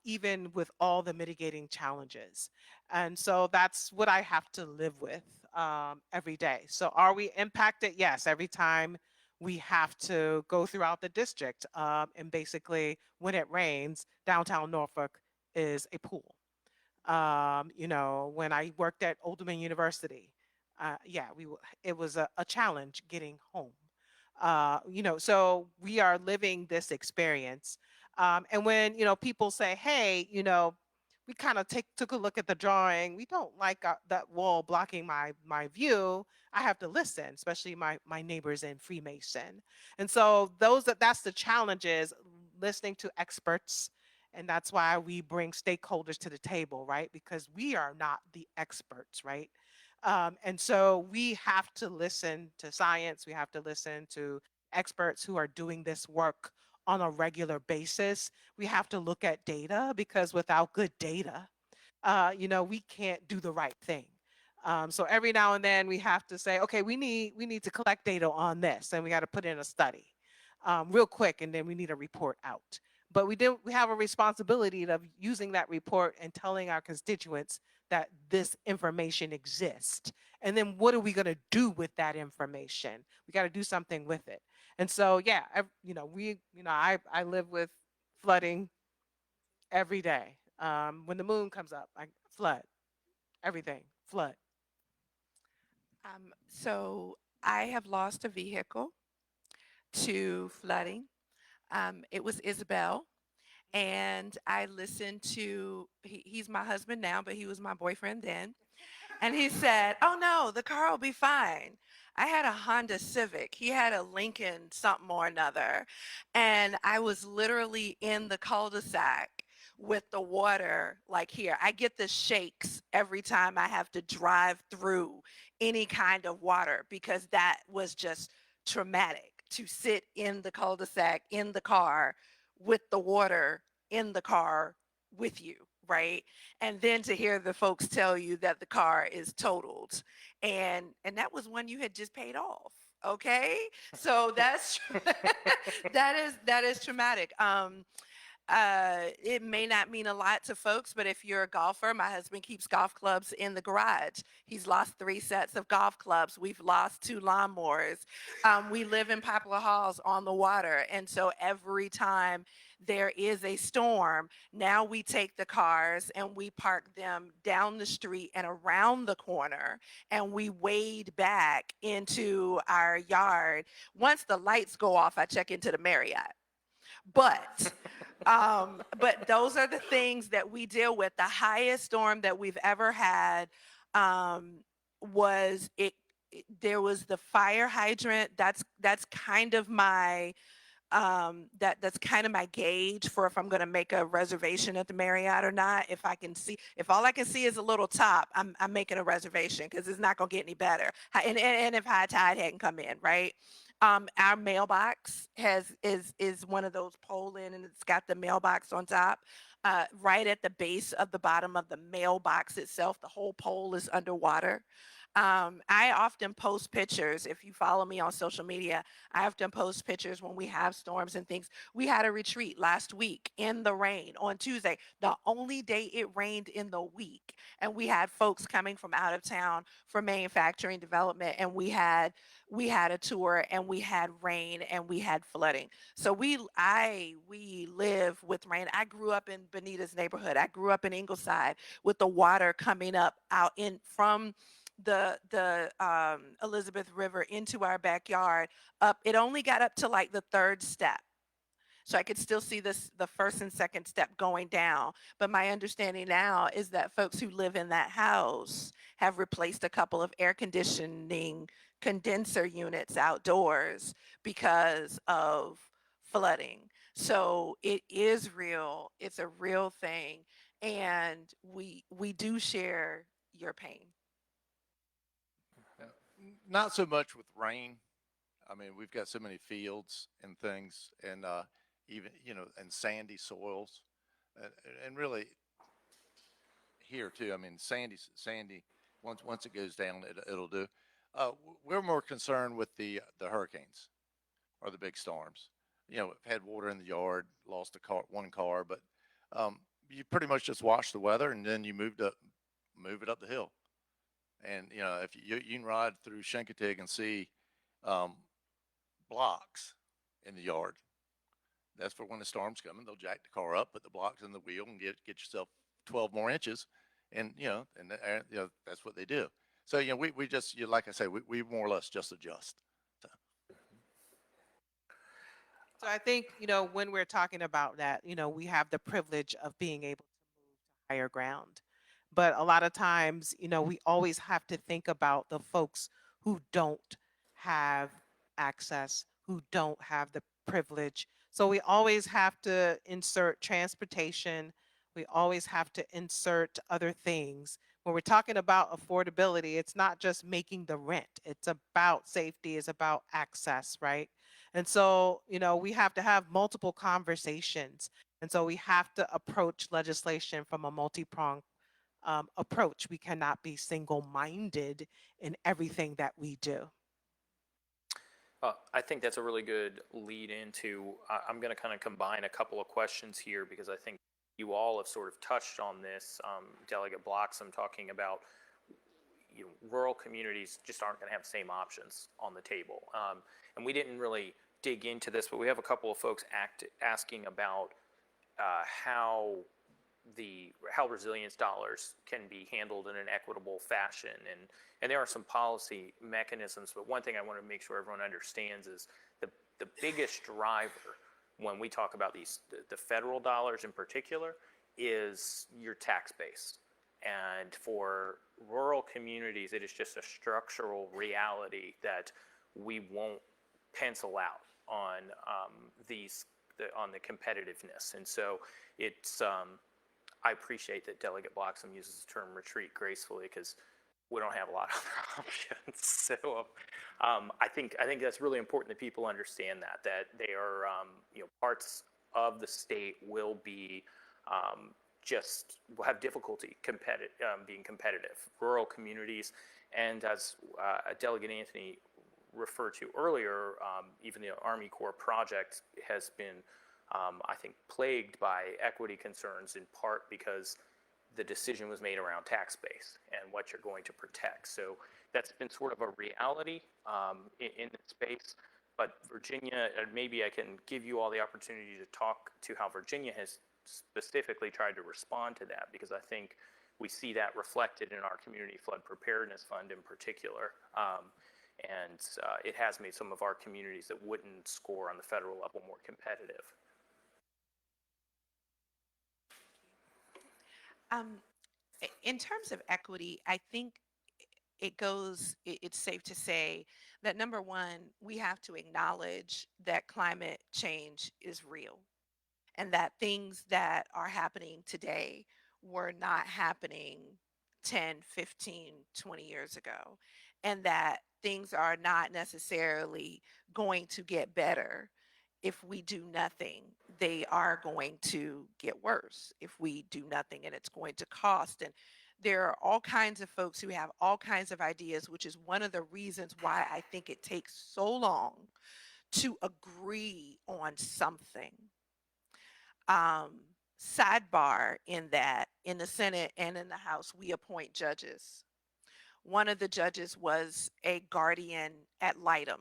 even with all the mitigating challenges. And so that's what I have to live with every day. So are we impacted? Yes, every time we have to go throughout the district. And basically, when it rains, downtown Norfolk is a pool. When I worked at Old Dominion University, yeah, it was a challenge getting home. So we are living this experience. And when, people say, hey, we kind of took a look at the drawing. We don't like that wall blocking my view. I have to listen, especially my neighbors in Freemason. And so that's the challenges, listening to experts. And that's why we bring stakeholders to the table, right? Because we are not the experts, right? And so we have to listen to science. We have to listen to experts who are doing this work on a regular basis. We have to look at data, because without good data, we can't do the right thing. So every now and then we have to say, okay, we need to collect data on this, and we got to put in a study real quick, and then we need a report out. But we have a responsibility of using that report and telling our constituents that this information exists. And then what are we going to do with that information? We got to do something with it. And so, yeah, I live with flooding every day. When the moon comes up, I flood everything, flood. So I have lost a vehicle to flooding. It was Isabel. And I listened to, he's my husband now, but he was my boyfriend then. And he said, oh no, the car will be fine. I had a Honda Civic. He had a Lincoln something or another. And I was literally in the cul-de-sac with the water like here. I get the shakes every time I have to drive through any kind of water, because that was just traumatic, to sit in the cul-de-sac in the car with the water in the car with you, right? And then to hear the folks tell you that the car is totaled, and that was one you had just paid off. Okay, so that's that is traumatic. It may not mean a lot to folks, but if you're a golfer, my husband keeps golf clubs in the garage. He's lost 3 sets of golf clubs. We've lost 2 lawnmowers. We live in Poplar Halls on the water. And so every time there is a storm, now we take the cars and we park them down the street and around the corner, and we wade back into our yard. Once the lights go off, I check into the Marriott. But those are the things that we deal with. The highest storm that we've ever had um, was there was the fire hydrant. That's kind of my that's kind of my gauge for if I'm going to make a reservation at the Marriott or not. If I can see, if all I can see is a little top, I'm making a reservation, because it's not going to get any better. And if high tide hadn't come in, right? Our mailbox is one of those pole in, and it's got the mailbox on top. Right at the base of the bottom of the mailbox itself, the whole pole is underwater. I often post pictures. If you follow me on social media, I often post pictures when we have storms and things. We had a retreat last week in the rain on Tuesday, the only day it rained in the week. And we had folks coming from out of town for manufacturing development, and we had a tour, and we had rain, and we had flooding. So we live with rain. I grew up in Bonita's neighborhood. I grew up in Ingleside with the water coming up out in from the Elizabeth River into our backyard. Up, it only got up to like the 3rd step. So I could still see the first and second step going down. But my understanding now is that folks who live in that house have replaced a couple of air conditioning condenser units outdoors because of flooding. So it is real. It's a real thing. And we do share your pain. Yeah. Not so much with rain. I mean, we've got so many fields and things, and even and sandy soils, and, and really here too. I mean, sandy. Once it goes down, it'll do. We're more concerned with the hurricanes or the big storms. had water in the yard, lost one car, but you pretty much just watch the weather and then you move it up the hill. And if you can ride through Chincoteague and see blocks in the yard. That's for when the storm's coming. They'll jack the car up, put the blocks in the wheel, and get yourself 12 more inches, and that's what they do. So we just like I say, we more or less just adjust. So. So I think, when we're talking about that, we have the privilege of being able to move to higher ground. But a lot of times, we always have to think about the folks who don't have access, who don't have the privilege. So we always have to insert transportation. We always have to insert other things. When we're talking about affordability, it's not just making the rent. It's about safety, it's about access, right? And so, we have to have multiple conversations. And so we have to approach legislation from a multi-pronged approach. We cannot be single-minded in everything that we do. I think that's a really good lead into, I'm going to kind of combine a couple of questions here because I think you all have sort of touched on this. Delegate Bloxom talking about rural communities just aren't going to have the same options on the table. And we didn't really dig into this, but we have a couple of folks asking about how resilience dollars can be handled in an equitable fashion. And there are some policy mechanisms, but one thing I want to make sure everyone understands is the biggest driver when we talk about the federal dollars in particular is your tax base. And for rural communities, it is just a structural reality that we won't pencil out on on the competitiveness. And so it's I appreciate that Delegate Bloxom uses the term retreat gracefully because we don't have a lot of other options. So I think that's really important that people understand that they are parts of the state will be will have difficulty being competitive. Rural communities, and as Delegate Anthony referred to earlier, even the Army Corps project has been, I think, plagued by equity concerns in part because the decision was made around tax base and what you're going to protect. So that's been sort of a reality in the space. But Virginia, maybe I can give you all the opportunity to talk to how Virginia has specifically tried to respond to that, because I think we see that reflected in our Community Flood Preparedness Fund in particular. And it has made some of our communities that wouldn't score on the federal level more competitive. In terms of equity, I think it's safe to say that number one, we have to acknowledge that climate change is real and that things that are happening today were not happening 10, 15, 20 years ago, and that things are not necessarily going to get better if we do nothing. They are going to get worse if we do nothing, and it's going to cost. And there are all kinds of folks who have all kinds of ideas, which is one of the reasons why I think it takes so long to agree on something. Sidebar in that in the Senate and in the House, we appoint judges. One of the judges was a guardian ad litem.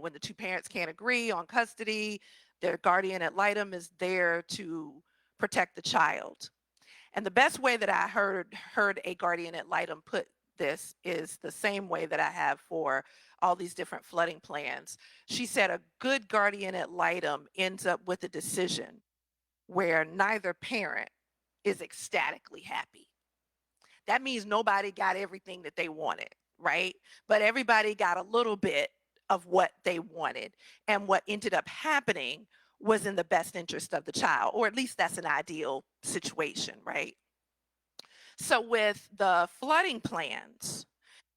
When the two parents can't agree on custody, their guardian ad litem is there to protect the child. And the best way that I heard a guardian ad litem put this is the same way that I have for all these different flooding plans. She said a good guardian ad litem ends up with a decision where neither parent is ecstatically happy. That means nobody got everything that they wanted, right? But everybody got a little bit of what they wanted. And what ended up happening was in the best interest of the child, or at least that's an ideal situation, right? So with the flooding plans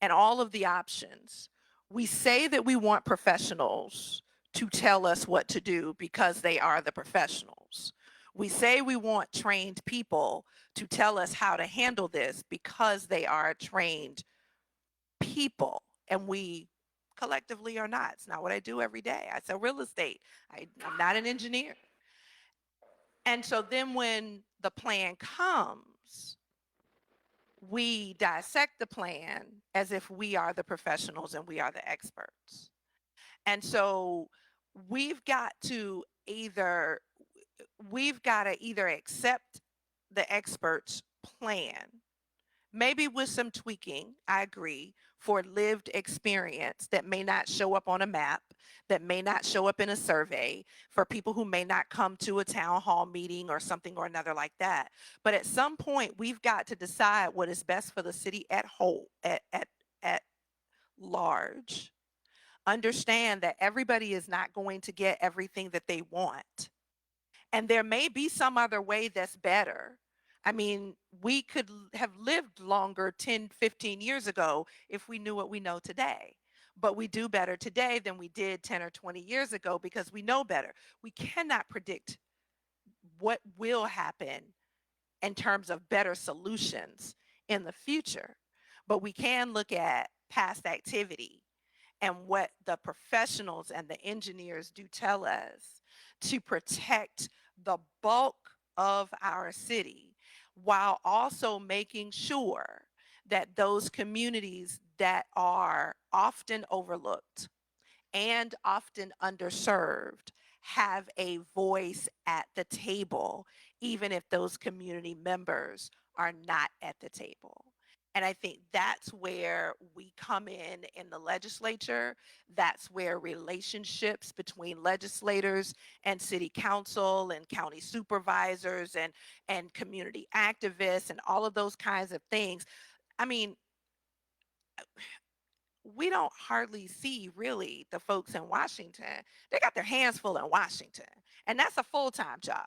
and all of the options, we say that we want professionals to tell us what to do because they are the professionals. We say we want trained people to tell us how to handle this because they are trained people, and we collectively or not. It's not what I do every day. I sell real estate. I'm not an engineer. And so then when the plan comes, we dissect the plan as if we are the professionals and we are the experts. And so we've got to either accept the experts' plan, maybe with some tweaking, I agree, for lived experience that may not show up on a map, that may not show up in a survey, for people who may not come to a town hall meeting or something or another like that. But at some point, we've got to decide what is best for the city at large. Understand that everybody is not going to get everything that they want. And there may be some other way that's better. I mean, we could have lived longer 10, 15 years ago if we knew what we know today. But we do better today than we did 10 or 20 years ago because we know better. We cannot predict what will happen in terms of better solutions in the future. But we can look at past activity and what the professionals and the engineers do tell us to protect the bulk of our city while also making sure that those communities that are often overlooked and often underserved have a voice at the table, even if those community members are not at the table. And I think that's where we come in the legislature. That's where relationships between legislators and city council and county supervisors and community activists and all of those kinds of things. I mean, we don't hardly see really the folks in Washington. They got their hands full in Washington, and that's a full-time job.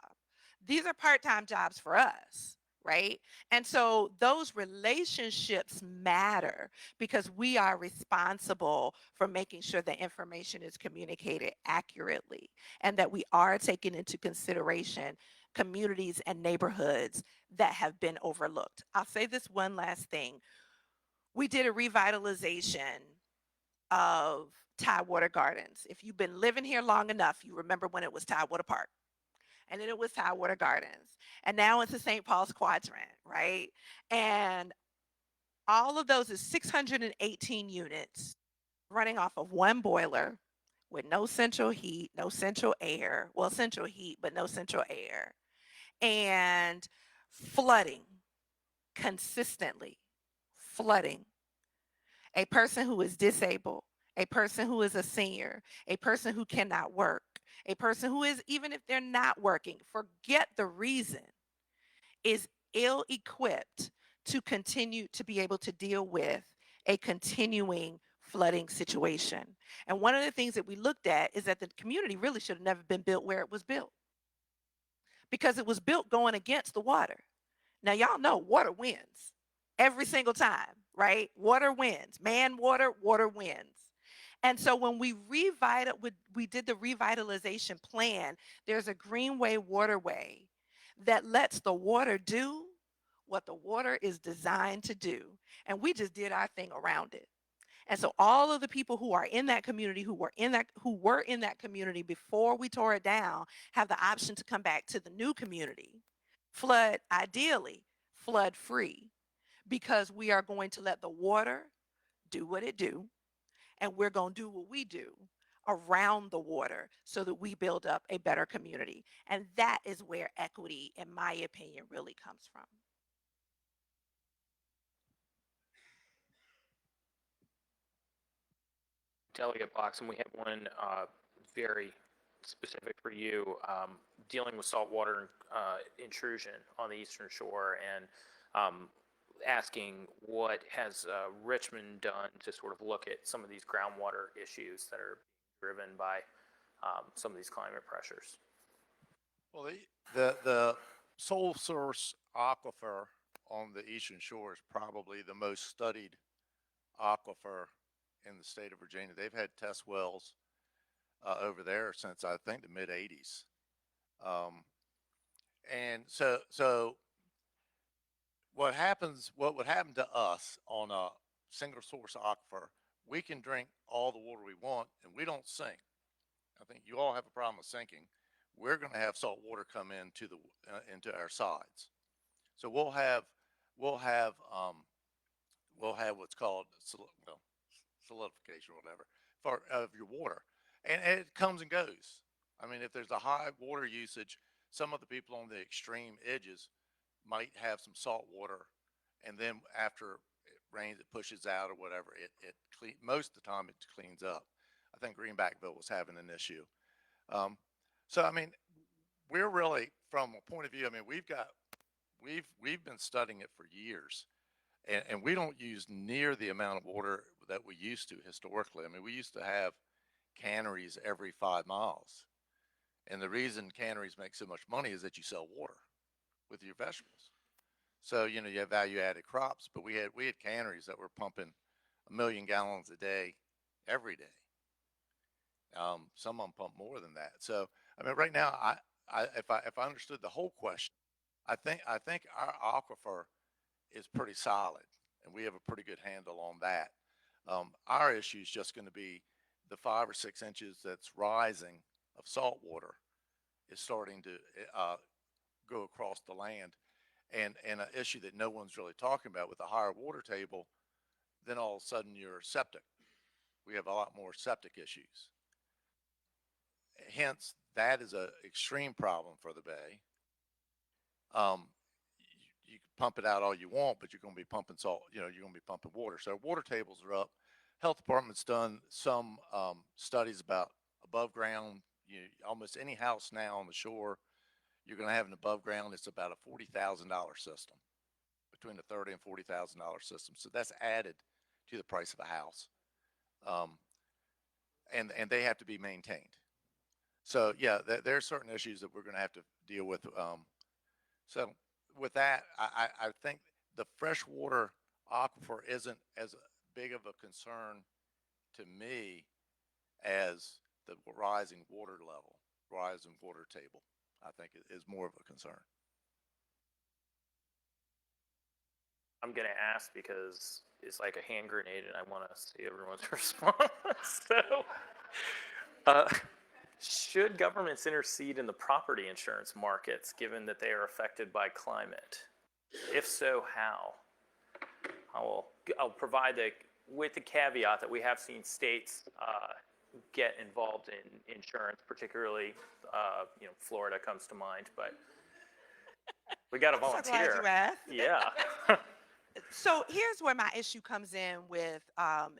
These are part-time jobs for us, right? And so those relationships matter because we are responsible for making sure the information is communicated accurately and that we are taking into consideration communities and neighborhoods that have been overlooked. I'll say this one last thing. We did a revitalization of Tidewater Gardens. If you've been living here long enough, you remember when it was Tidewater Park. And then it was Tidewater Gardens. And now it's the St. Paul's Quadrant, right? And all of those is 618 units running off of one boiler with no central heat, no central air. Well, central heat, but no central air. And flooding consistently, flooding. A person who is disabled, a person who is a senior, a person who cannot work, a person who is, even if they're not working, forget the reason, is ill equipped to continue to be able to deal with a continuing flooding situation. And one of the things that we looked at is that the community really should have never been built where it was built because it was built going against the water. Now, y'all know water wins every single time, right? Water wins. Man, water, water wins. And so when we did the revitalization plan, there's a greenway waterway that lets the water do what the water is designed to do. And we just did our thing around it. And so all of the people who are in that community, who were in that community before we tore it down, have the option to come back to the new community. Ideally, flood free, because we are going to let the water do what it do, and we're going to do what we do around the water so that we build up a better community. And that is where equity, in my opinion, really comes from. Delegate Bloxom, we have one very specific for you, dealing with saltwater intrusion on the Eastern Shore, and asking what has Richmond done to sort of look at some of these groundwater issues that are driven by some of these climate pressures. Well, the sole source aquifer on the Eastern Shore is probably the most studied aquifer in the state of Virginia. They've had test wells over there since I think the mid 80s. And so what would happen to us on a single source aquifer we can drink all the water we want and we don't sink. I think you all have a problem with sinking. We're going to have salt water come into into our sides. So we'll have what's called solidification or whatever for of your water, and it comes and goes. I mean, if there's a high water usage, some of the people on the extreme edges might have some salt water, and then after it rains, it pushes out or whatever. It clean most of the time it cleans up. I think Greenbackville was having an issue. Um, so I mean, we're really from a point of view. I mean, we've been studying it for years, and we don't use near the amount of water that we used to historically. I mean, we used to have canneries every 5 miles, and the reason canneries make so much money is that you sell water with your vegetables. So you know you have value added crops, but we had canneries that were pumping 1 million gallons a day every day. Some of them pump more than that. So I mean, right now, if I understood the whole question, I think our aquifer is pretty solid, and we have a pretty good handle on that. Our issue is just going to be the 5 or 6 inches that's rising of salt water is starting to go across the land, and an issue that no one's really talking about with a higher water table. Then all of a sudden you're septic. We have a lot more septic issues. Hence, that is a extreme problem for the bay. You can pump it out all you want, but you're going to be pumping salt. You know, you're going to be pumping water. So water tables are up. Health department's done some studies about above ground. Almost any house now on the shore, you're going to have an above ground. It's about a $40,000 system, between a $30,000 and $40,000 system. So that's added to the price of a house, and they have to be maintained. So yeah, there are certain issues that we're going to have to deal with. So with that, I think the freshwater aquifer isn't as big of a concern to me as the rising water level, rising water table. I think it is more of a concern. I'm going to ask because it's like a hand grenade and I want to see everyone's response. So, should governments intercede in the property insurance markets given that they are affected by climate? If so, how? I'll provide with the caveat that we have seen states get involved in insurance, particularly, Florida comes to mind, but we got a volunteer. So glad you asked. Yeah. So here's where my issue comes in with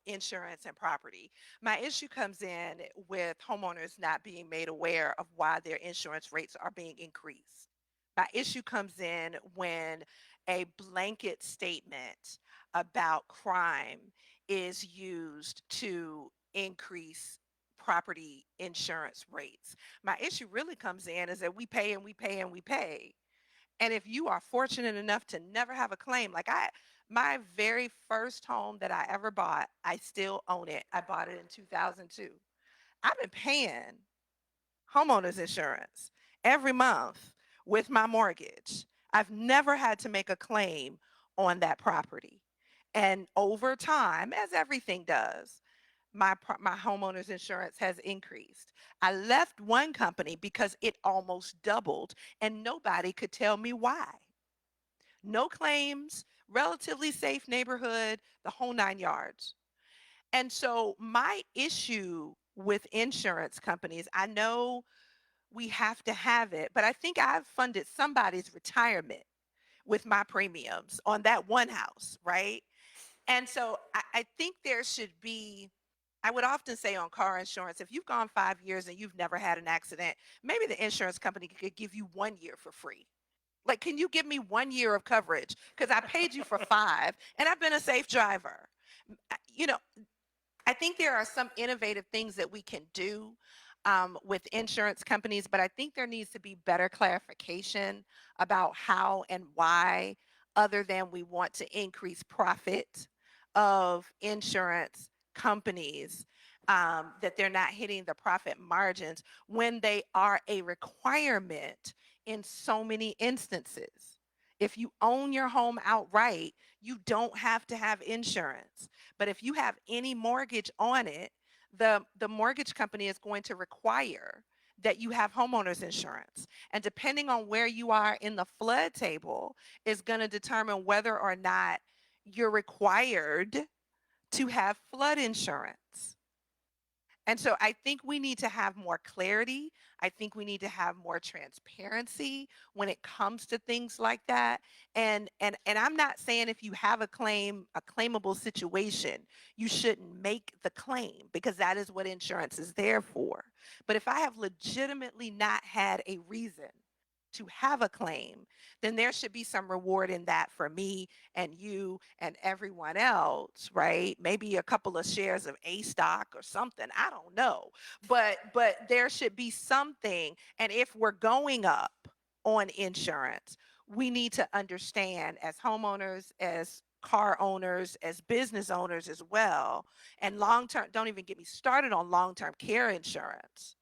insurance and property. My issue comes in with homeowners not being made aware of why their insurance rates are being increased. My issue comes in when a blanket statement about crime is used to increase property insurance rates. My issue really comes in is that we pay and we pay and we pay. And if you are fortunate enough to never have a claim, my very first home that I ever bought, I still own it. I bought it in 2002. I've been paying homeowners insurance every month with my mortgage. I've never had to make a claim on that property. And over time, as everything does, my homeowner's insurance has increased. I left one company because it almost doubled and nobody could tell me why. No claims, relatively safe neighborhood, the whole 9 yards. And so my issue with insurance companies, I know we have to have it, but I think I've funded somebody's retirement with my premiums on that one house, right? And so I think there should be, I would often say on car insurance, if you've gone 5 years and you've never had an accident, maybe the insurance company could give you 1 year for free. Like, can you give me 1 year of coverage? Because I paid you for 5 and I've been a safe driver. You know, I think there are some innovative things that we can do with insurance companies, but I think there needs to be better clarification about how and why, other than we want to increase profit of insurance companies, that they're not hitting the profit margins when they are a requirement in so many instances. If you own your home outright, you don't have to have insurance. But if you have any mortgage on it, the mortgage company is going to require that you have homeowners insurance. And depending on where you are in the flood table is going to determine whether or not you're required to have flood insurance. And so I think we need to have more clarity. I think we need to have more transparency when it comes to things like that. And I'm not saying if you have a claim, a claimable situation, you shouldn't make the claim, because that is what insurance is there for. But if I have legitimately not had a reason to have a claim, then there should be some reward in that for me and you and everyone else, right? Maybe a couple of shares of A stock or something. I don't know. But there should be something. And if we're going up on insurance, we need to understand, as homeowners, as car owners, as business owners as well, and long-term, don't even get me started on long-term care insurance.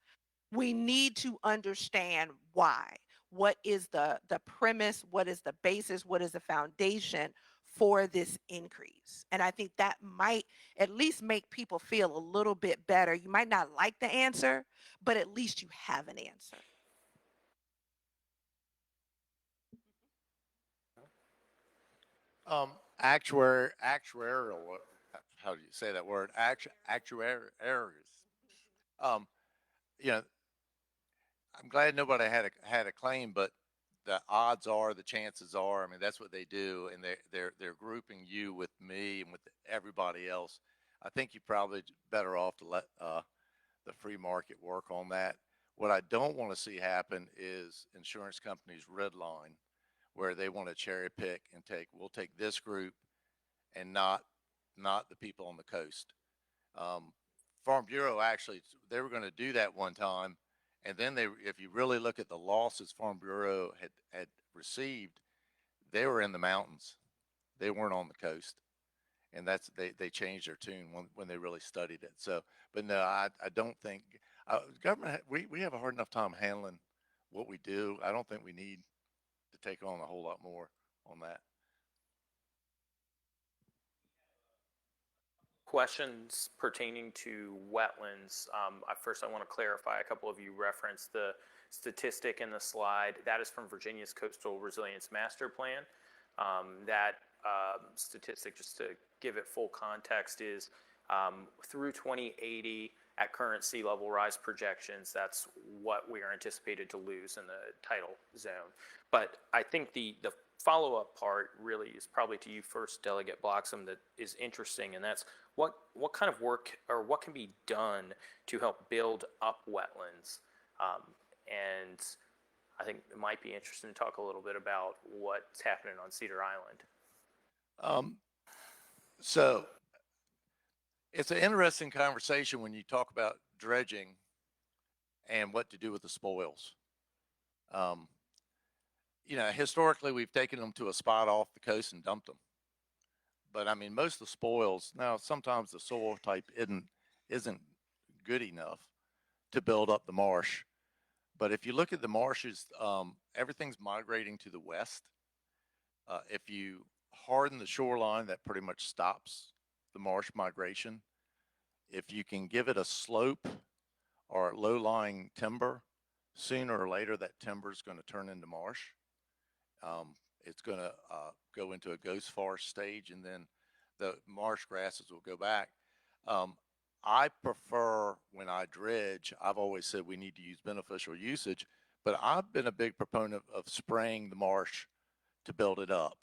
We need to understand why. What is the premise? What is the basis? What is the foundation for this increase? And I think that might at least make people feel a little bit better. You might not like the answer, but at least you have an answer. Actuarial, how do you say that word? Actuaries. Um, you know, I'm glad nobody had a claim, but the odds are, the chances are, I mean, that's what they do, and they're grouping you with me and with everybody else. I think you're probably better off to let the free market work on that. What I don't want to see happen is insurance companies redline, where they want to cherry pick and we'll take this group and not the people on the coast. Um, Farm Bureau actually, they were going to do that one time, and then if you really look at the losses Farm Bureau had received, they were in the mountains. They weren't on the coast, and they changed their tune when they really studied it. So, but no, I don't think government. We have a hard enough time handling what we do. I don't think we need to take on a whole lot more on that. Questions pertaining to wetlands. First, I want to clarify, a couple of you referenced the statistic in the slide. That is from Virginia's Coastal Resilience Master Plan. That statistic, just to give it full context, is through 2080 at current sea level rise projections, that's what we are anticipated to lose in the tidal zone. But I think the follow-up part really is probably to you first, Delegate Bloxom, that is interesting, and that's what kind of work or what can be done to help build up wetlands. And I think it might be interesting to talk a little bit about what's happening on Cedar Island. So it's an interesting conversation when you talk about dredging and what to do with the spoils. Historically, we've taken them to a spot off the coast and dumped them. But I mean, most of the spoils now, sometimes the soil type isn't good enough to build up the marsh. But if you look at the marshes, everything's migrating to the west. If you harden the shoreline, that pretty much stops the marsh migration. If you can give it a slope or low-lying timber, sooner or later that timber is going to turn into marsh. It's going to go into a ghost forest stage, and then the marsh grasses will go back. I prefer, when I dredge, I've always said we need to use beneficial usage, but I've been a big proponent of spraying the marsh to build it up.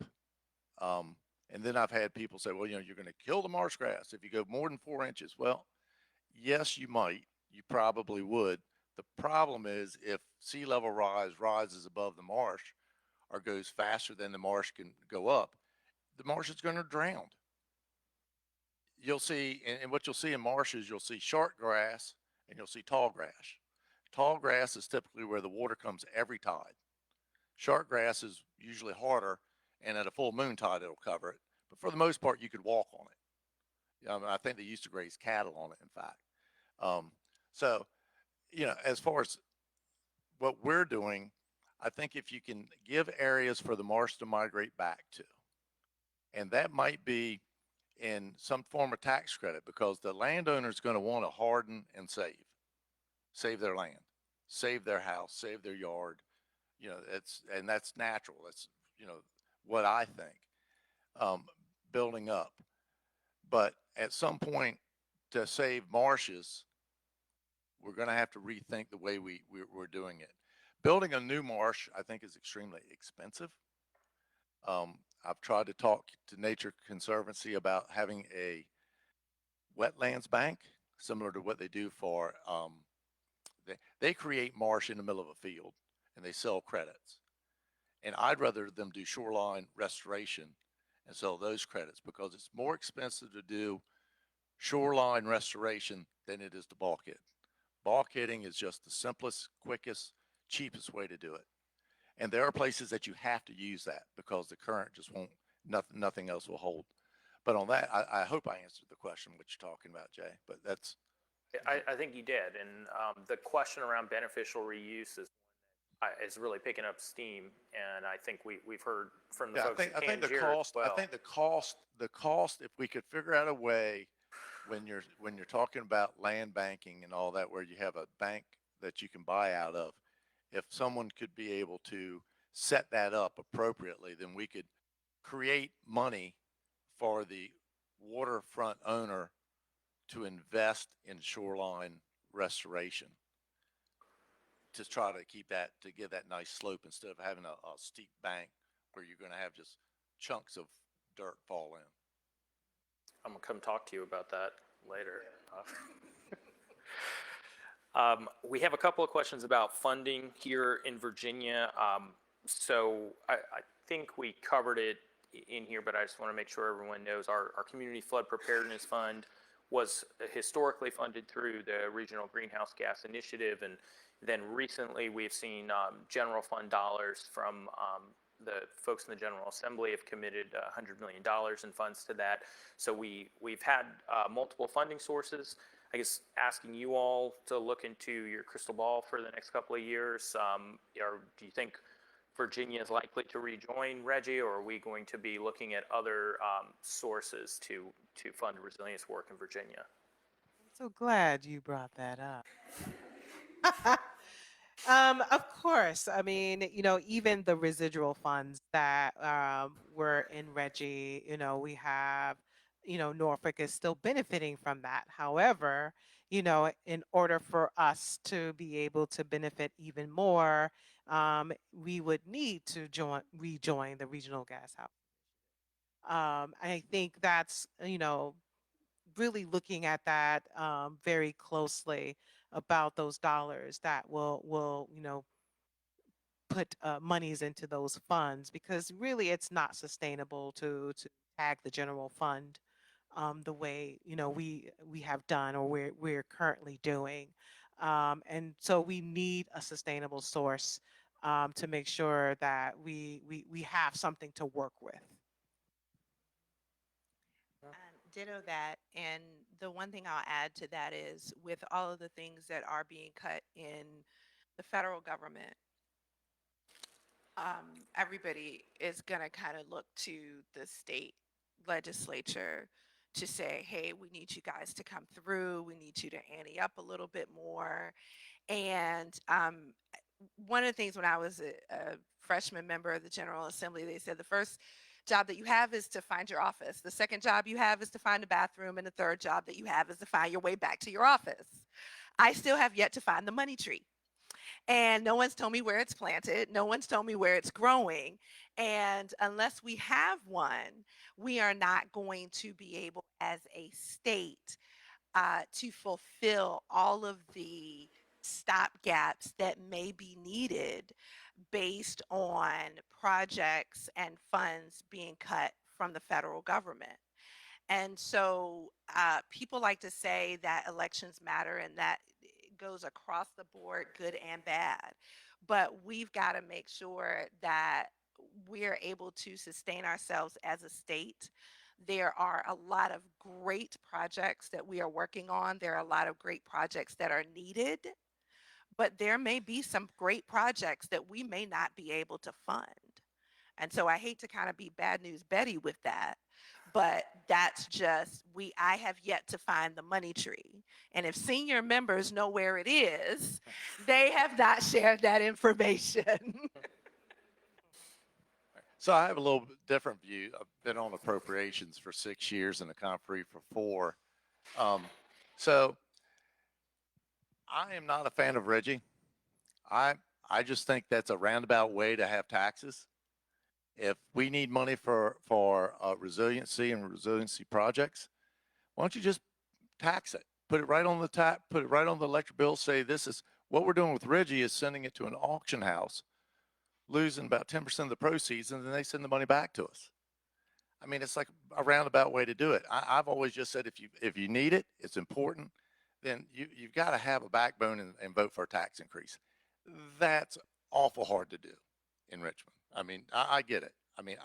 And then I've had people say, well, you're going to kill the marsh grass if you go more than 4 inches. Well, yes, you might. You probably would. The problem is if sea level rises above the marsh or goes faster than the marsh can go up, the marsh is going to drown. You'll see, and what you'll see in marshes, you'll see short grass and you'll see tall grass. Tall grass is typically where the water comes every tide. Short grass is usually harder, and at a full moon tide, it'll cover it. But for the most part, you could walk on it. I think they used to graze cattle on it, in fact. So, as far as what we're doing, I think if you can give areas for the marsh to migrate back to, and that might be in some form of tax credit, because the landowner is going to want to harden and save their land, save their house, save their yard. You know, and that's natural. That's, you know, what I think, um, building up. But at some point, to save marshes, we're going to have to rethink the way we're doing it. Building a new marsh, I think, is extremely expensive. I've tried to talk to Nature Conservancy about having a wetlands bank, similar to what they do for, they create marsh in the middle of a field and they sell credits. And I'd rather them do shoreline restoration and sell those credits, because it's more expensive to do shoreline restoration than it is to bulkhead. Bulkheading is just the simplest, quickest, cheapest way to do it. And there are places that you have to use that because the current just won't, nothing else will hold. But on that, I hope I answered the question, what you're talking about, Jay, but that's. I think you did. And the question around beneficial reuse is really picking up steam. And I think we've heard from the folks I think at Tangier as well. I think the cost, if we could figure out a way, when you're talking about land banking and all that, where you have a bank that you can buy out of, if someone could be able to set that up appropriately, then we could create money for the waterfront owner to invest in shoreline restoration, to try to keep that, to give that nice slope instead of having a steep bank where you're going to have just chunks of dirt fall in. I'm gonna come talk to you about that later. We have a couple of questions about funding here in Virginia. So I think we covered it in here, but I just want to make sure everyone knows our Community Flood Preparedness Fund was historically funded through the Regional Greenhouse Gas Initiative, and then recently we've seen general fund dollars from the folks in the General Assembly have committed $100 million in funds to that. So we've had multiple funding sources. I guess asking you all to look into your crystal ball for the next couple of years. Or do you think Virginia is likely to rejoin RGGI, or are we going to be looking at other sources to fund resilience work in Virginia? I'm so glad you brought that up. Of course. I mean, even the residual funds that were in RGGI, we have, Norfolk is still benefiting from that. However, in order for us to be able to benefit even more, we would need to rejoin the Regional Gas House. I think that's, really looking at that very closely about those dollars that will put monies into those funds, because really it's not sustainable to tag the general fund the way we have done, or we're currently doing, and so we need a sustainable source to make sure that we have something to work with. Ditto that. And the one thing I'll add to that is, with all of the things that are being cut in the federal government, everybody is going to kind of look to the state legislature to say, hey, we need you guys to come through. We need you to ante up a little bit more. And one of the things, when I was a freshman member of the General Assembly, they said the first job that you have is to find your office. The second job you have is to find a bathroom. And the third job that you have is to find your way back to your office. I still have yet to find the money tree. And no one's told me where it's planted. No one's told me where it's growing. And unless we have one, we are not going to be able, as a state, to fulfill all of the stopgaps that may be needed based on projects and funds being cut from the federal government. And so people like to say that elections matter, and that goes across the board, good and bad. But we've got to make sure that we're able to sustain ourselves as a state. There are a lot of great projects that we are working on. There are a lot of great projects that are needed. but there may be some great projects that we may not be able to fund. And so I hate to kind of be bad news Betty with that, but that's just I have yet to find the money tree. And if senior members know where it is, they have not shared that information. So I have a little bit different view. I've been on appropriations for 6 years and a Comp-Free for 4. So I am not a fan of Reggie. I I just think that's a roundabout way to have taxes. If we need money for resiliency and resiliency projects, why don't you just tax it? Put it right on the put it right on the electric bill. Say this is what we're doing with Reggie is sending it to an auction house, losing about 10% of the proceeds, and then they send the money back to us. I mean, it's like a roundabout way to do it. I've always just said if you need it, it's important, then you've got to have a backbone and vote for a tax increase. That's awful hard to do in Richmond. I mean, I get it. I mean,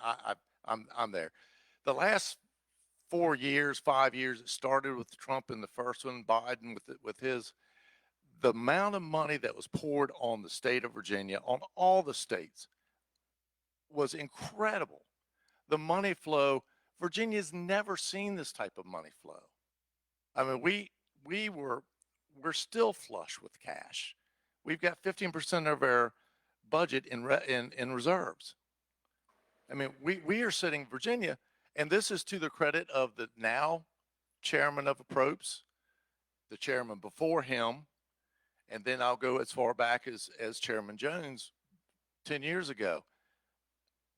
I'm there. The last 4 years, 5 years, it started with Trump in the first one, Biden with his the amount of money that was poured on the state of Virginia, on all the states, was incredible. The money flow, Virginia's never seen this type of money flow. I mean, we're still flush with cash. We've got 15% of our budget in reserves. I mean, we are sitting Virginia, and this is to the credit of the now chairman of APROPS, the chairman before him, and then I'll go as far back as Chairman Jones 10 years ago.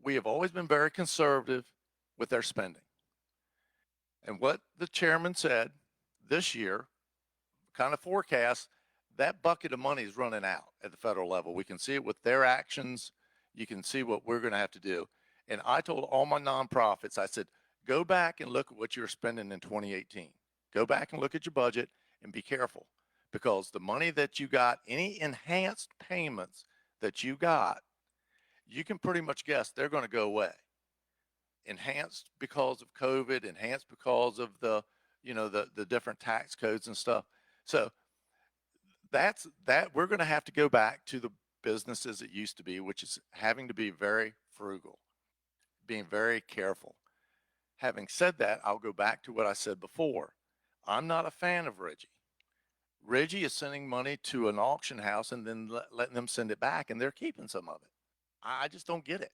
We have always been very conservative with our spending. And what the chairman said this year, kind of forecast, that bucket of money is running out at the federal level. We can see it with their actions. You can see what we're going to have to do. And I told all my nonprofits, I said, go back and look at what you're spending in 2018. Go back and look at your budget and be careful, because the money that you got, any enhanced payments that you got, you can pretty much guess they're going to go away. Enhanced because of COVID, enhanced because of the different tax codes and stuff. So that's that. We're going to have to go back to the business as it used to be, which is having to be very frugal, being very careful. Having said that, I'll go back to what I said before. I'm not a fan of Reggie. Reggie is sending money to an auction house and then letting them send it back, and they're keeping some of it. I just don't get it.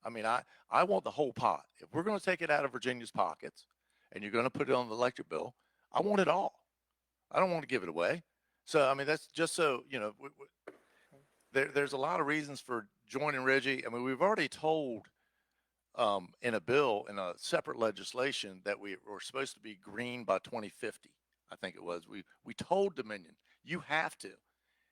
I mean, I want the whole pot. If we're going to take it out of Virginia's pockets and you're going to put it on the electric bill, I want it all. I don't want to give it away. So, I mean, that's just so, there's a lot of reasons for joining Reggie. I mean, we've already told in a bill, in a separate legislation, that we were supposed to be green by 2050. I think it was. We told Dominion, you have to.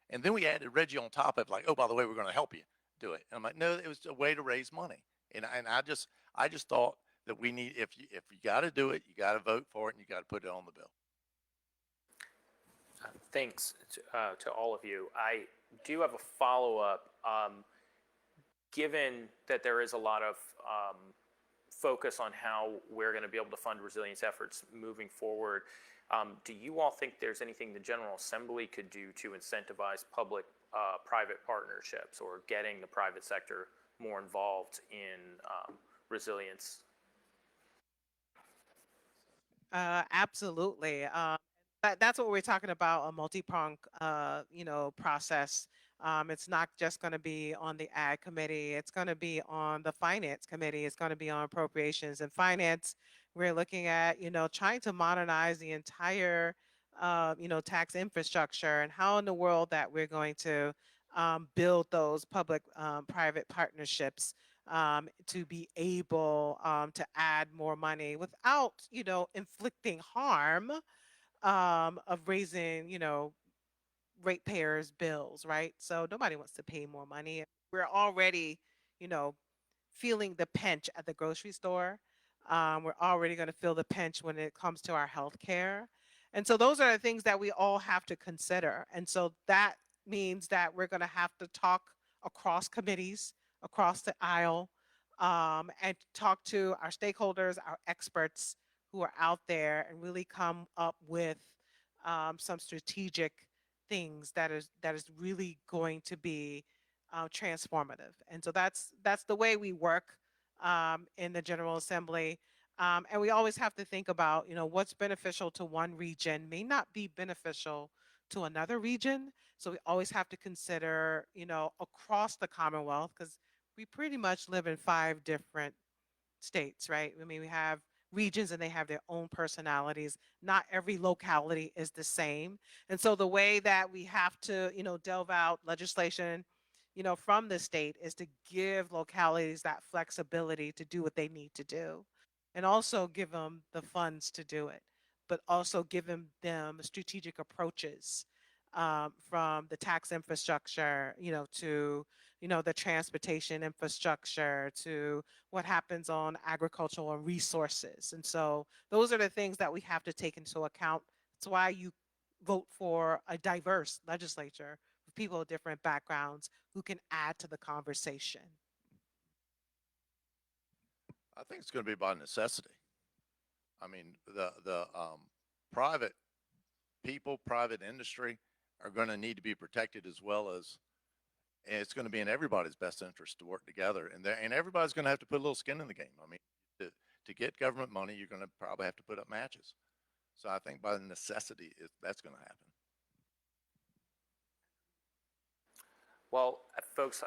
And then we added Reggie on top of it, like, oh, by the way, we're going to help you do it. And I'm like, no, it was a way to raise money. And I just thought that we need, if you got to do it, you got to vote for it and you got to put it on the bill. Thanks to all of you. I do have a follow-up. Given that there is a lot of focus on how we're going to be able to fund resilience efforts moving forward, do you all think there's anything the General Assembly could do to incentivize public-private partnerships, or getting the private sector more involved in resilience? Absolutely. That's what we're talking about, a multi-pronged, process. It's not just going to be on the Ag Committee. It's going to be on the Finance Committee. It's going to be on Appropriations and Finance. We're looking at, trying to modernize the entire, tax infrastructure, and how in the world that we're going to build those public-private partnerships to be able to add more money without, inflicting harm of raising, ratepayers' bills, right? So nobody wants to pay more money. We're already, feeling the pinch at the grocery store. We're already going to feel the pinch when it comes to our health care. And so those are the things that we all have to consider. And so that means that we're going to have to talk across committees, across the aisle, and talk to our stakeholders, our experts who are out there, and really come up with some strategic things that is really going to be transformative. And so that's the way we work in the General Assembly. And we always have to think about, what's beneficial to one region may not be beneficial to another region. So we always have to consider, across the Commonwealth, because we pretty much live in 5 different states, right? I mean, we have regions and they have their own personalities. Not every locality is the same. And so the way that we have to, delve out legislation, from the state is to give localities that flexibility to do what they need to do and also give them the funds to do it, but also giving them strategic approaches from the tax infrastructure, to, the transportation infrastructure, to what happens on agricultural and resources. And so those are the things that we have to take into account. That's why you vote for a diverse legislature with people of different backgrounds who can add to the conversation. I think it's going to be by necessity. I mean, the private people, private industry are going to need to be protected as well as, and it's going to be in everybody's best interest to work together. And everybody's going to have to put a little skin in the game. I mean, to get government money, you're going to probably have to put up matches. So I think by necessity, that's going to happen. Well, folks,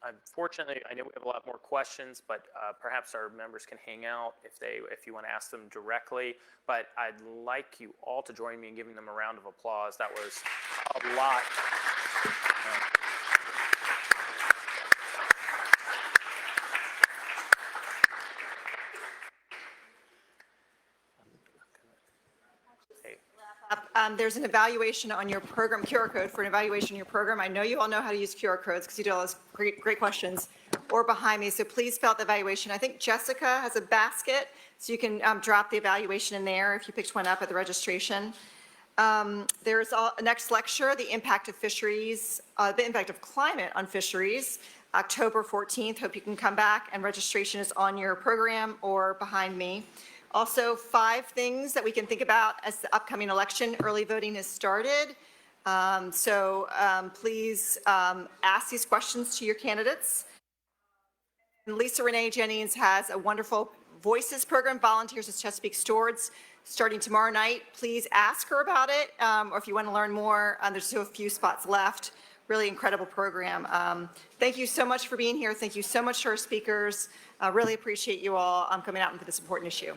unfortunately, I know we have a lot more questions, but perhaps our members can hang out if you want to ask them directly. But I'd like you all to join me in giving them a round of applause. That was a lot. There's an evaluation on your program, QR code for an evaluation in your program. I know you all know how to use QR codes because you do all those great questions, or behind me. So please fill out the evaluation. I think Jessica has a basket, so you can drop the evaluation in there if you picked one up at the registration. There's a next lecture, the impact of fisheries, the impact of climate on fisheries, October 14th. Hope you can come back, and registration is on your program or behind me. Also, 5 things that we can think about as the upcoming election. Early voting has started. Please ask these questions to your candidates. And Lisa Renee Jennings has a wonderful Voices program, volunteers at Chesapeake Stewards, starting tomorrow night. Please ask her about it, or if you want to learn more, there's still a few spots left. Really incredible program. Thank you so much for being here. Thank you so much to our speakers. Really appreciate you all coming out into this important issue.